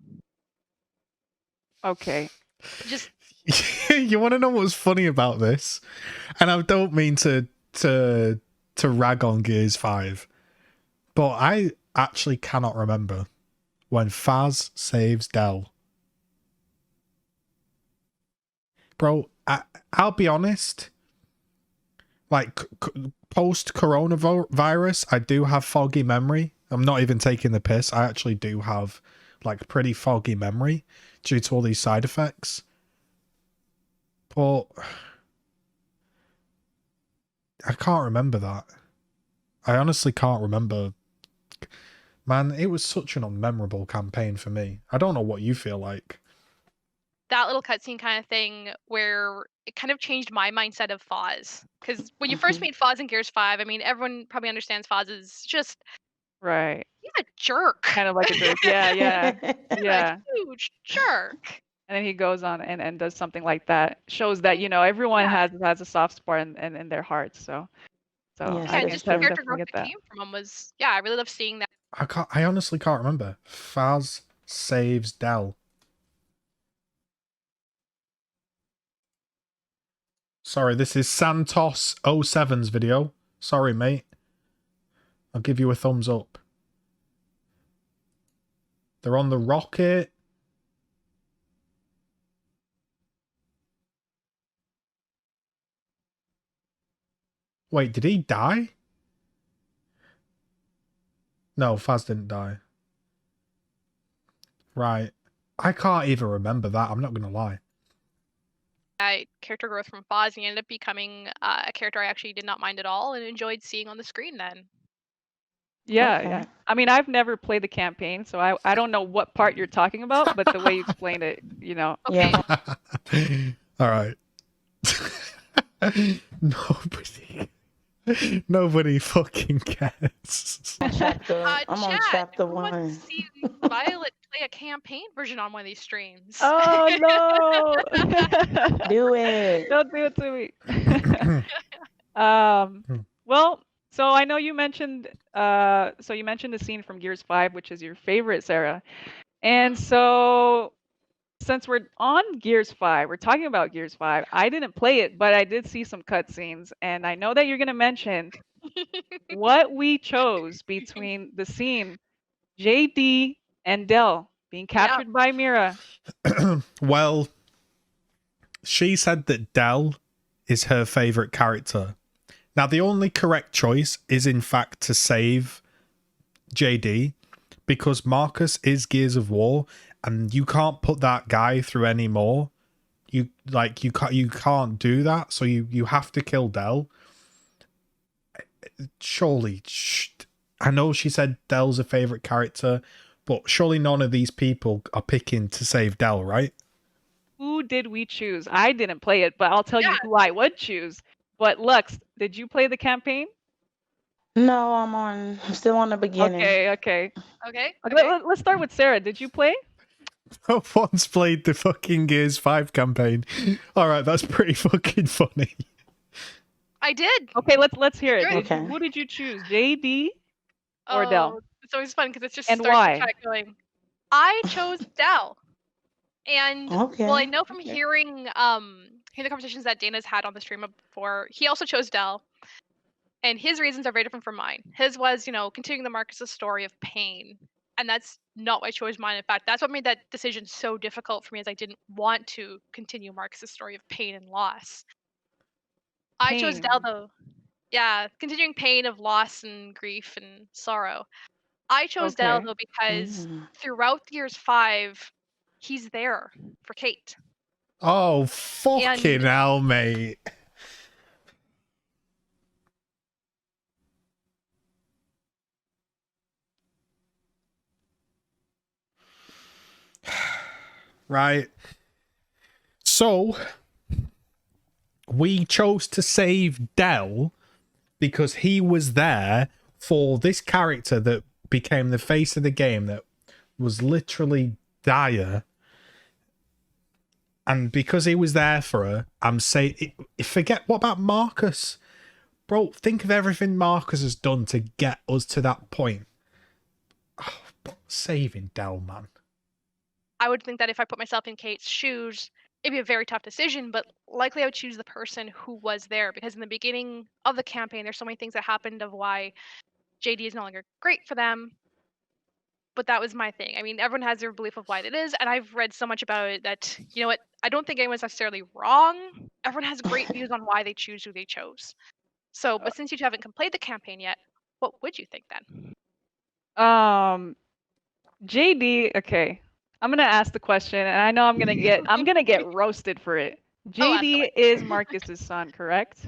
Okay. Just You want to know what's funny about this? And I don't mean to rag on Gears 5, but I actually cannot remember when Faz saves Dell. Bro, I'll be honest. Like, post-coronavirus, I do have foggy memory. I'm not even taking the piss. I actually do have, like, pretty foggy memory due to all these side effects. But I can't remember that. I honestly can't remember. Man, it was such an unmemorable campaign for me. I don't know what you feel like. that little cutscene kind of thing where it kind of changed my mindset of Foz. Because when you first meet Foz in Gears 5, I mean, everyone probably understands Foz is just, Right. he's a jerk. Kind of like a jerk. Yeah, yeah. Yeah. A huge jerk. And then he goes on and does something like that. Shows that, you know, everyone has a soft spot in their hearts. So Yes, I Yeah, can just the character definitely growth get that that. came from him was, yeah, I really love seeing that. I honestly can't remember. Faz saves Dell. Sorry, this is Santos 07's video. Sorry, mate. I'll give you a thumbs up. They're on the rocket. Wait, did he die? No, Faz didn't die. Right. I can't even remember that. I'm not going to lie. Character growth from Foz, and he ended up becoming a character I actually did not mind at all and enjoyed seeing on the screen then. Yeah, Okay. yeah. I mean, I've never played the campaign, so I don't know what part you're talking about, but the way you explained it, you know. Okay. Yeah. All right. Nobody fucking cares. I'm on chapter who wants 1. to see Violet play a campaign version on one of these streams? Oh no! Do it. Don't do it to me. Well, so I know you mentioned the scene from Gears 5, which is your favorite, Sarah. And so since we're on Gears 5, we're talking about Gears 5. I didn't play it, but I did see some cutscenes, and I know that you're gonna mention what we chose between the scene JD and Dell being captured by Mira. Well, she said that Dell is her favorite character. Now, the only correct choice is, in fact, to save JD, because Marcus is Gears of War, and you can't put that guy through any more. You can't do that, so you have to kill Dell. Surely, I know she said Dell's a favorite character, but surely none of these people are picking to save Dell, right? Who did we choose? I didn't play it, but I'll tell you who I would choose. But Lux, did you play the campaign? No, I'm still on the beginning. Okay. Okay. Let's start with Sarah. Did you play? I once played the fucking Gears 5 campaign. All right, that's pretty fucking funny. I did. Okay, let's hear it. Okay. Who did you choose, JD or Dell? It's always fun because it's just And starts why? the chat going. I chose Dell, and Okay. well, I know from hearing the conversations that Dana's had on the stream before, he also chose Dell, and his reasons are very different from mine. His was, continuing the Marcus's story of pain, and that's not why I chose mine. In fact, that's what made that decision so difficult for me, as I didn't want to continue Marcus's story of pain and loss. I chose Dell though. Yeah, continuing pain of loss and grief and sorrow. I chose Dell though because throughout Gears 5, he's there for Kate. Oh, fucking hell, mate. Right. So, we chose to save Dell because he was there for this character that became the face of the game that was literally dire. And because he was there for her, I'm saying, forget, what about Marcus? Bro, think of everything Marcus has done to get us to that point. Oh, but saving Dell, man. I would think that if I put myself in Kate's shoes, it'd be a very tough decision, but likely I would choose the person who was there, because in the beginning of the campaign, there's so many things that happened of why JD is no longer great for them. But that was my thing. I mean, everyone has their belief of why it is, and I've read so much about it that, you know what, I don't think anyone's necessarily wrong. Everyone has great views on why they choose who they chose. So, but since you haven't completed the campaign yet, what would you think then? JD, okay. I'm gonna ask the question, and I know I'm gonna get roasted for it. Oh, ask JD away. is Marcus's son, correct?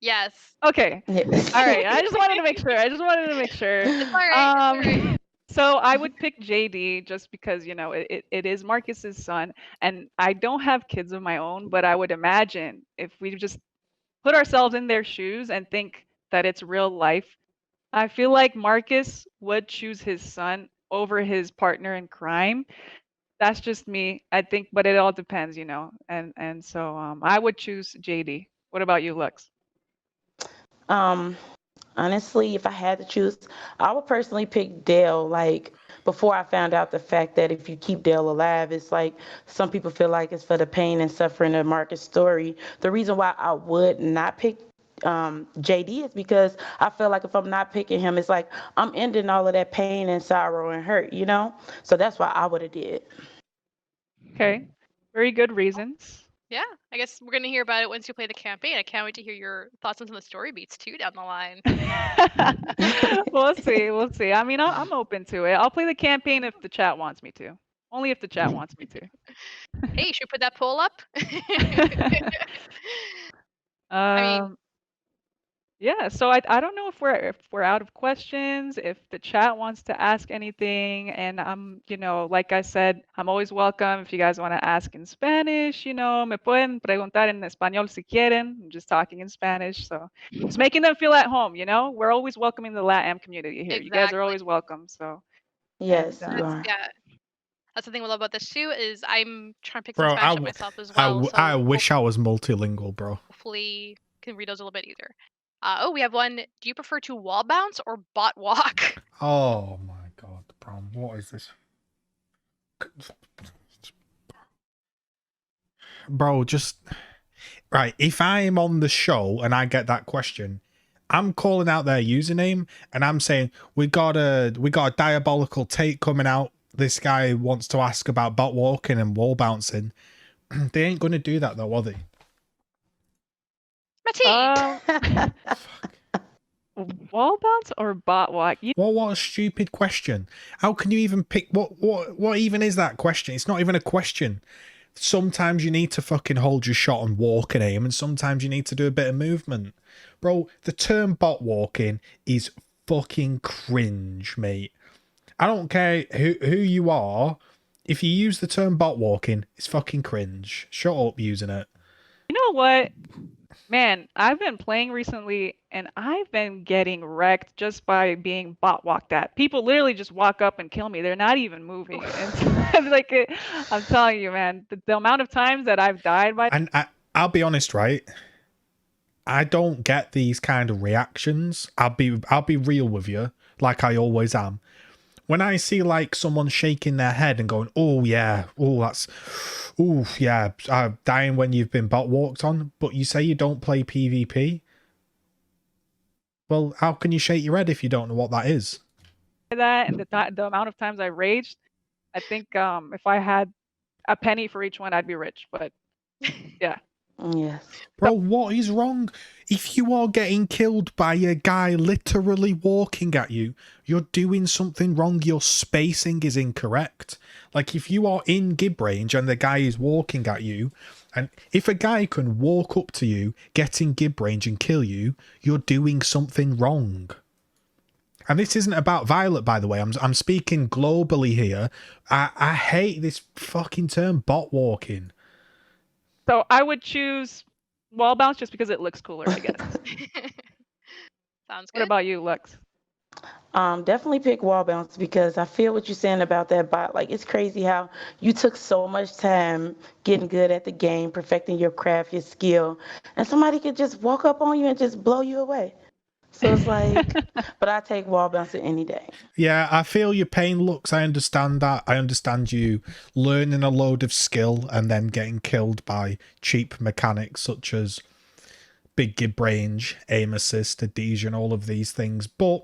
Yes. Okay. Yes. All right. I just wanted to make sure. It's all right. It's all right. So I would pick JD just because, you know, it is Marcus's son, and I don't have kids of my own, but I would imagine if we just put ourselves in their shoes and think that it's real life, I feel like Marcus would choose his son over his partner in crime. That's just me. I think, but it all depends, you know. And so I would choose JD. What about you, Lux? Honestly, if I had to choose, I would personally pick Dell. Like, before I found out the fact that if you keep Dell alive, it's like some people feel like it's for the pain and suffering of Marcus' story. The reason why I would not pick JD is because I feel like if I'm not picking him, it's like I'm ending all of that pain and sorrow and hurt, you know? So that's why I would have did. Okay. Very good reasons. Yeah, I guess we're gonna hear about it once you play the campaign. I can't wait to hear your thoughts on some of the story beats too down the line. We'll see. We'll see. I mean, I'm open to it. I'll play the campaign if the chat wants me to. Only if the chat wants me to. Hey, should we put that poll up? I mean, Yeah, so I don't know if we're out of questions, if the chat wants to ask anything, and I'm, you know, like I said, I'm always welcome if you guys want to ask in Spanish, you know, me pueden preguntar en español si quieren. I'm just talking in Spanish, so just making them feel at home, you know? We're always welcoming the LatAm community here. You guys are exactly. always welcome, so. Yes, And, you are. Yeah, that's the thing we love about this too, is I'm trying to pick some Bro, Spanish up myself as well. I So wish I was multilingual, bro. hopefully can read those a little bit either. Oh, we have one. Do you prefer to wall bounce or bot walk? Oh my god, bro. What is this? Bro, just right. If I'm on the show and I get that question, I'm calling out their username and I'm saying we got a diabolical take coming out. This guy wants to ask about bot walking and wall bouncing. They ain't gonna do that though, are they? Mateen. Wall bounce or bot walk? What a stupid question. How can you even pick what even is that question? It's not even a question. Sometimes you need to fucking hold your shot and walk and aim, and sometimes you need to do a bit of movement. Bro, the term bot walking is fucking cringe, mate. I don't care who you are. If you use the term bot walking, it's fucking cringe. Shut up using it. You know what? Man, I've been playing recently and I've been getting wrecked just by being bot walked at. People literally just walk up and kill me. They're not even moving. And like I'm telling you, man, the amount of times that I've died by. And I'll be honest, right? I don't get these kind of reactions. I'll be real with you, like I always am. When I see like someone shaking their head and going, "Oh yeah, dying when you've been bot walked on," but you say you don't play PvP. Well, how can you shake your head if you don't know what that is? That and the amount of times I raged, I think if I had a penny for each one, I'd be rich. But yeah. Yes. Bro, what is wrong? If you are getting killed by a guy literally walking at you, you're doing something wrong. Your spacing is incorrect. Like, if you are in gib range and the guy is walking at you, and if a guy can walk up to you, get in gib range and kill you, you're doing something wrong. And this isn't about Violet, by the way. I'm speaking globally here. I hate this fucking term, bot walking. So I would choose wall bounce just because it looks cooler, I guess. Sounds What good. about you, Lux? Definitely pick wall bounce because I feel what you're saying about that bot. Like, it's crazy how you took so much time getting good at the game, perfecting your craft, your skill, and somebody could just walk up on you and just blow you away. So it's like, but I take wall bouncing any day. Yeah, I feel your pain, Lux. I understand that. I understand you learning a load of skill and then getting killed by cheap mechanics such as big gib range, aim assist, adhesion, all of these things. But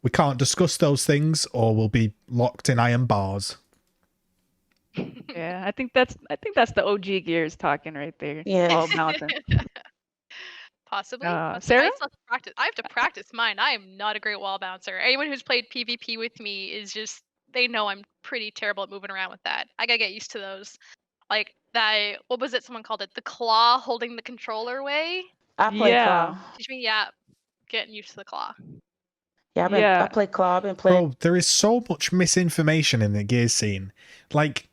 we can't discuss those things or we'll be locked in iron bars. Yeah, I think that's the OG Gears talking right there. Yes. Wall bouncing. Possibly. Sarah? I still have to practice. I have to practice mine. I am not a great wall bouncer. Anyone who's played PvP with me is just, they know I'm pretty terrible at moving around with that. I gotta get used to those. Like that, what was it? Someone called it the claw holding the controller way. I play Yeah. claw. Teach me, yeah, getting used to the claw. Yeah, Yeah. I play claw. I've been playing. Bro, there is so much misinformation in the Gears scene. Like,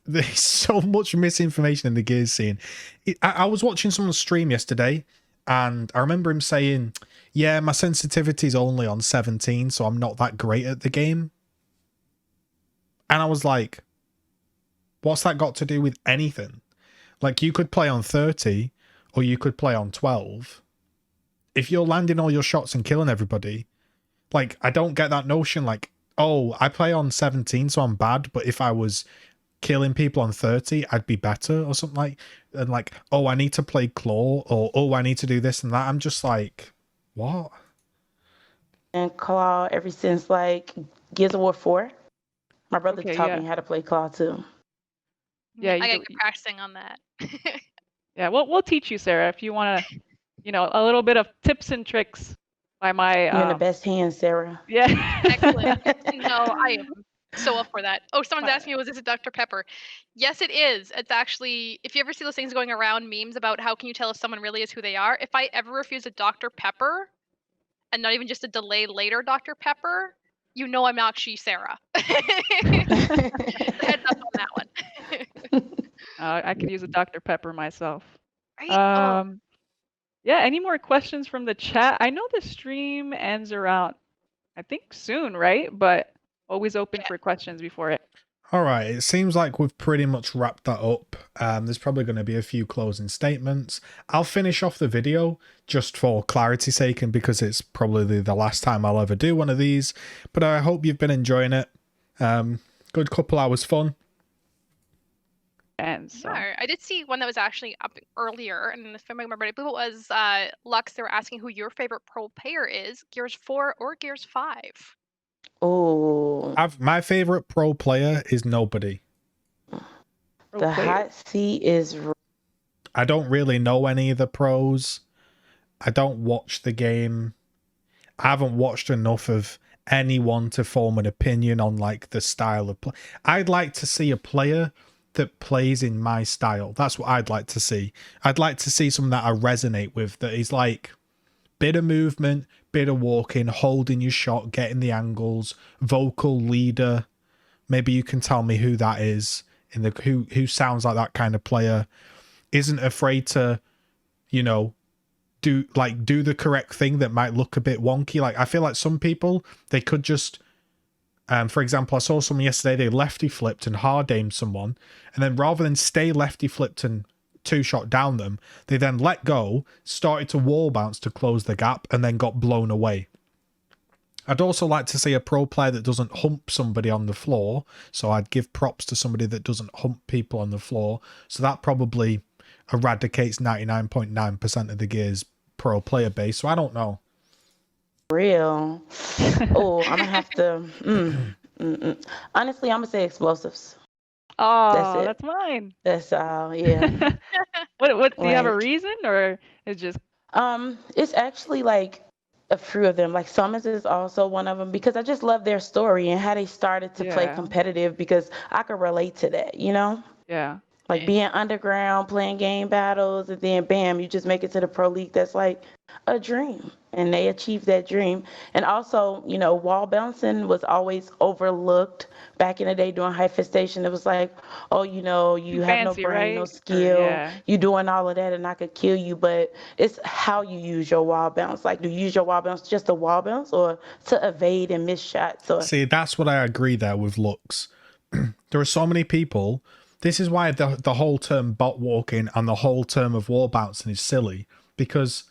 there's so much misinformation in the Gears scene. I was watching someone's stream yesterday, and I remember him saying, yeah, my sensitivity is only on 17, so I'm not that great at the game. And I was like, what's that got to do with anything? Like, you could play on 30, or you could play on 12. If you're landing all your shots and killing everybody, like, I don't get that notion, like, oh, I play on 17, so I'm bad, but if I was killing people on 30, I'd be better or something like, and like, oh, I need to play claw, or oh, I need to do this and that. I'm just like, what? And claw ever since like Gears of War 4. My brother Okay, taught yeah. me how to play claw too. Yeah, I you gotta do- get practicing on that. Yeah, we'll teach you, Sarah, if you want to, a little bit of tips and tricks by my You're in the best hands, Sarah. yeah. Excellent. No, I am so up for that. Oh, someone's asking me, was this a Dr. Pepper? Yes, it is. It's actually, if you ever see those things going around, memes about how can you tell if someone really is who they are, if I ever refuse a Dr. Pepper, and not even just a delay later Dr. Pepper, you know I'm actually Sarah. Heads up on that one. I could use a Dr. Pepper myself. Right? Oh, Yeah, any more questions from the chat? I know the stream ends around, I think soon, right? But always open Yeah. for questions before it. All right, it seems like we've pretty much wrapped that up. There's probably going to be a few closing statements. I'll finish off the video just for clarity's sake and because it's probably the last time I'll ever do one of these. But I hope you've been enjoying it. Good couple hours fun. And so, yeah, I did see one that was actually up earlier, and if I remember, I believe it was Lux. They were asking who your favorite pro player is, Gears 4 or Gears 5. Oh, My favorite pro player is nobody. the hot seat is. I don't really know any of the pros. I don't watch the game. I haven't watched enough of anyone to form an opinion on like the style of play. I'd like to see a player that plays in my style. That's what I'd like to see. I'd like to see something that I resonate with, that is like bit of movement, bit of walking, holding your shot, getting the angles, vocal leader. Maybe you can tell me who that is, in the who sounds like that kind of player, isn't afraid to, do the correct thing that might look a bit wonky. Like, I feel like some people, they could just for example, I saw someone yesterday, they lefty flipped and hard aimed someone, and then rather than stay lefty flipped and two-shot down them, they then let go, started to wall bounce to close the gap, and then got blown away. I'd also like to see a pro player that doesn't hump somebody on the floor, so I'd give props to somebody that doesn't hump people on the floor, so that probably eradicates 99.9% of the Gears pro player base, so I don't know. Real. Oh, I'm gonna have to. Honestly, I'm gonna say explosives. That's Oh, it. that's mine. That's all. Yeah. What do you have a Like, reason or it's just it's actually like a few of them. Like Summons is also one of them because I just love their story and how they started to play yeah. competitive because I could relate to that, you know? Yeah. Like being underground, playing game battles, and then bam, you just make it to the pro league. That's like a dream. And they achieved that dream. And also, wall bouncing was always overlooked back in the day during Hyphen. It was like, oh, Too you have no fancy, brain, no right? Or skill, yeah. you doing all of that, and I could kill you. But it's how you use your wall bounce. Like, do you use your wall bounce just to wall bounce or to evade and miss shots? Or See, that's what I agree there with Lux. There are so many people. This is why the whole term bot walking and the whole term of wall bouncing is silly, because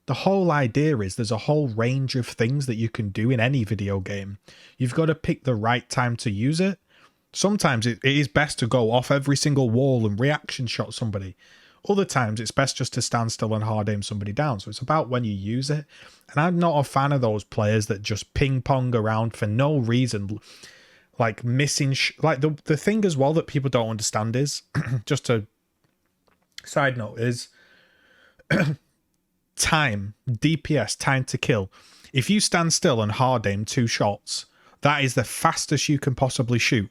the whole idea is there's a whole range of things that you can do in any video game. You've got to pick the right time to use it. Sometimes it is best to go off every single wall and reaction shot somebody. Other times it's best just to stand still and hard aim somebody down. So it's about when you use it. And I'm not a fan of those players that just ping pong around for no reason, like missing. Like the thing as well that people don't understand is, just a side note, is time, DPS, time to kill. If you stand still and hard aim 2 shots, that is the fastest you can possibly shoot.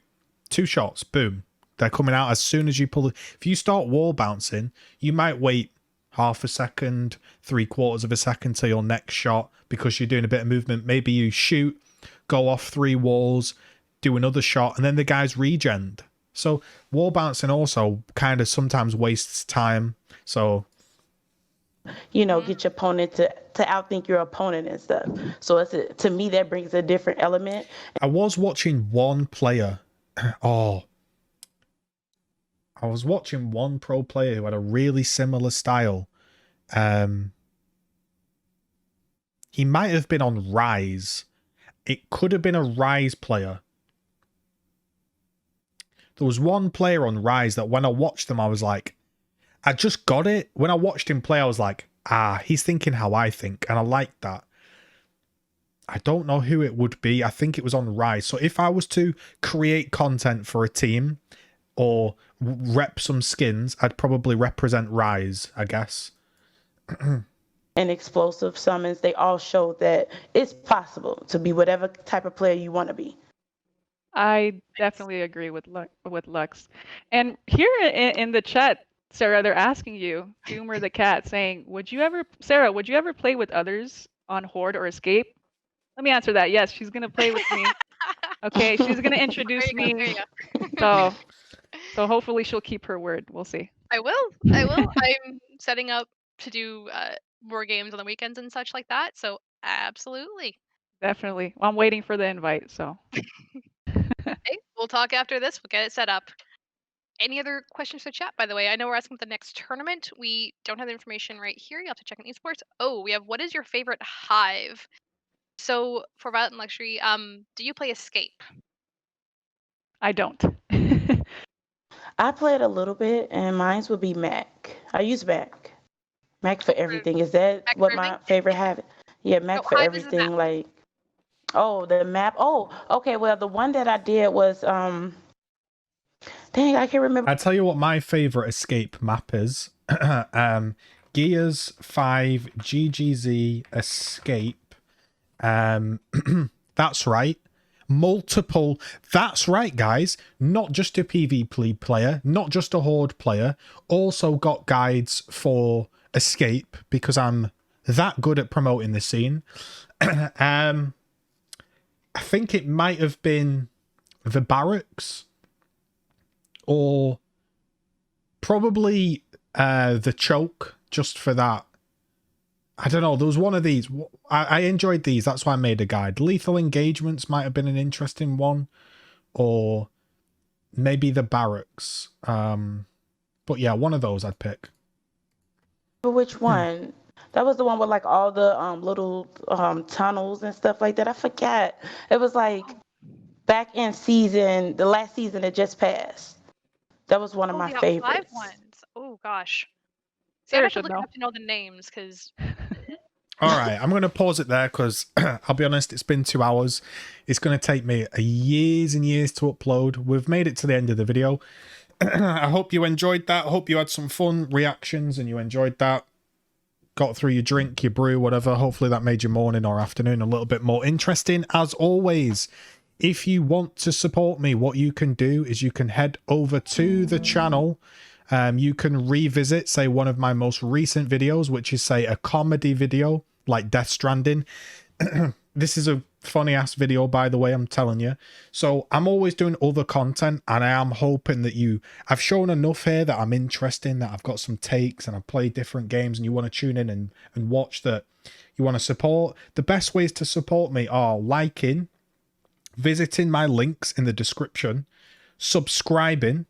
2 shots, boom. They're coming out as soon as you pull it. If you start wall bouncing, you might wait half a second, 3/4 of a second till your next shot because you're doing a bit of movement. Maybe you shoot, go off 3 walls, do another shot, and then the guy's regened. So wall bouncing also kind of sometimes wastes time. So get your opponent to outthink your opponent and stuff. So to me that brings a different element. I was watching one player. Oh, I was watching one pro player who had a really similar style. He might have been on Rise. It could have been a Rise player. There was one player on Rise that when I watched them, I was like, I just got it. When I watched him play, I was like, he's thinking how I think. And I liked that. I don't know who it would be. I think it was on Rise. So if I was to create content for a team or rep some skins, I'd probably represent Rise, I guess. And explosive summons, they all show that it's possible to be whatever type of player you want to be. I definitely agree with Lux. And here in the chat, Sarah, they're asking you, Doomer the cat, saying, Sarah, would you ever play with others on Horde or Escape? Let me answer that. Yes, she's gonna play with me. Okay, she's gonna introduce There you me. go. So hopefully she'll keep her word. We'll see. I will. I'm setting up to do more games on the weekends and such like that. So absolutely. Definitely. Well, I'm waiting for the invite. So. Okay, we'll talk after this. We'll get it set up. Any other questions for chat, by the way? I know we're asking about the next tournament. We don't have the information right here. You'll have to check on Esports. Oh, we have what is your favorite hive? So for Violet and Luxury, do you play Escape? I don't. I played a little bit, and mine would be Mac. I use Mac. Mac for everything. Is that Mac what for my everything? favorite habit? Yeah, Mac No, for hive is the everything. map. Like, oh, the map. Oh, okay. Well, the one that I did was dang, I can't remember. I tell you what my favorite Escape map is. Gears 5 GGZ Escape. That's right. Multiple. That's right, guys. Not just a PvP player, not just a Horde player. Also got guides for Escape because I'm that good at promoting the scene. I think it might have been the Barracks or probably the Choke, just for that. I don't know. There was one of these. I enjoyed these. That's why I made a guide. Lethal Engagements might have been an interesting one. Or maybe the Barracks. But yeah, one of those I'd pick. Which one? That was the one with like all the little tunnels and stuff like that. I forgot. It was like back in the last season that just passed. That was one of my the favorites. live ones. Oh gosh. See, I Sarah have to should look know. up to know the names because All right, I'm going to pause it there because I'll be honest, it's been 2 hours. It's going to take me years and years to upload. We've made it to the end of the video. I hope you enjoyed that. I hope you had some fun reactions and you enjoyed that. Got through your drink, your brew, whatever. Hopefully that made your morning or afternoon a little bit more interesting. As always, if you want to support me, what you can do is you can head over to the channel. You can revisit, say, one of my most recent videos, which is, say, a comedy video like Death Stranding. This is a funny ass video, by the way, I'm telling you. So I'm always doing other content, and I am hoping that I've shown enough here that I'm interesting, that I've got some takes and I've played different games, and you want to tune in and watch that. You want to support. The best ways to support me are liking, visiting my links in the description, subscribing.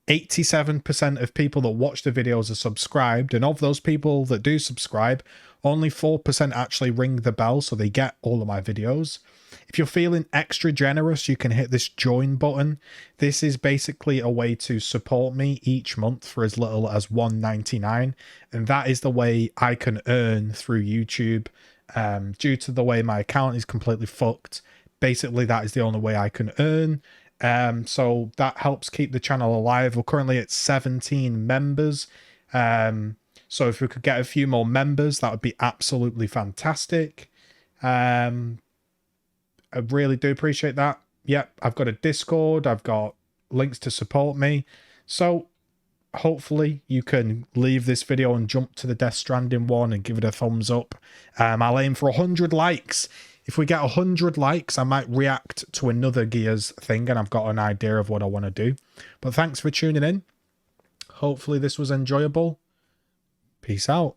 87% of people that watch the videos are subscribed, and of those people that do subscribe, only 4% actually ring the bell so they get all of my videos. If you're feeling extra generous, you can hit this join button. This is basically a way to support me each month for as little as $1.99, and that is the way I can earn through YouTube. Due to the way my account is completely fucked, basically that is the only way I can earn. So that helps keep the channel alive. We're currently at 17 members. So if we could get a few more members, that would be absolutely fantastic. I really do appreciate that. Yep, I've got a Discord. I've got links to support me. So hopefully you can leave this video and jump to the Death Stranding one and give it a thumbs up. I'll aim for 100 likes. If we get 100 likes, I might react to another Gears thing, and I've got an idea of what I want to do. But thanks for tuning in. Hopefully this was enjoyable. Peace out.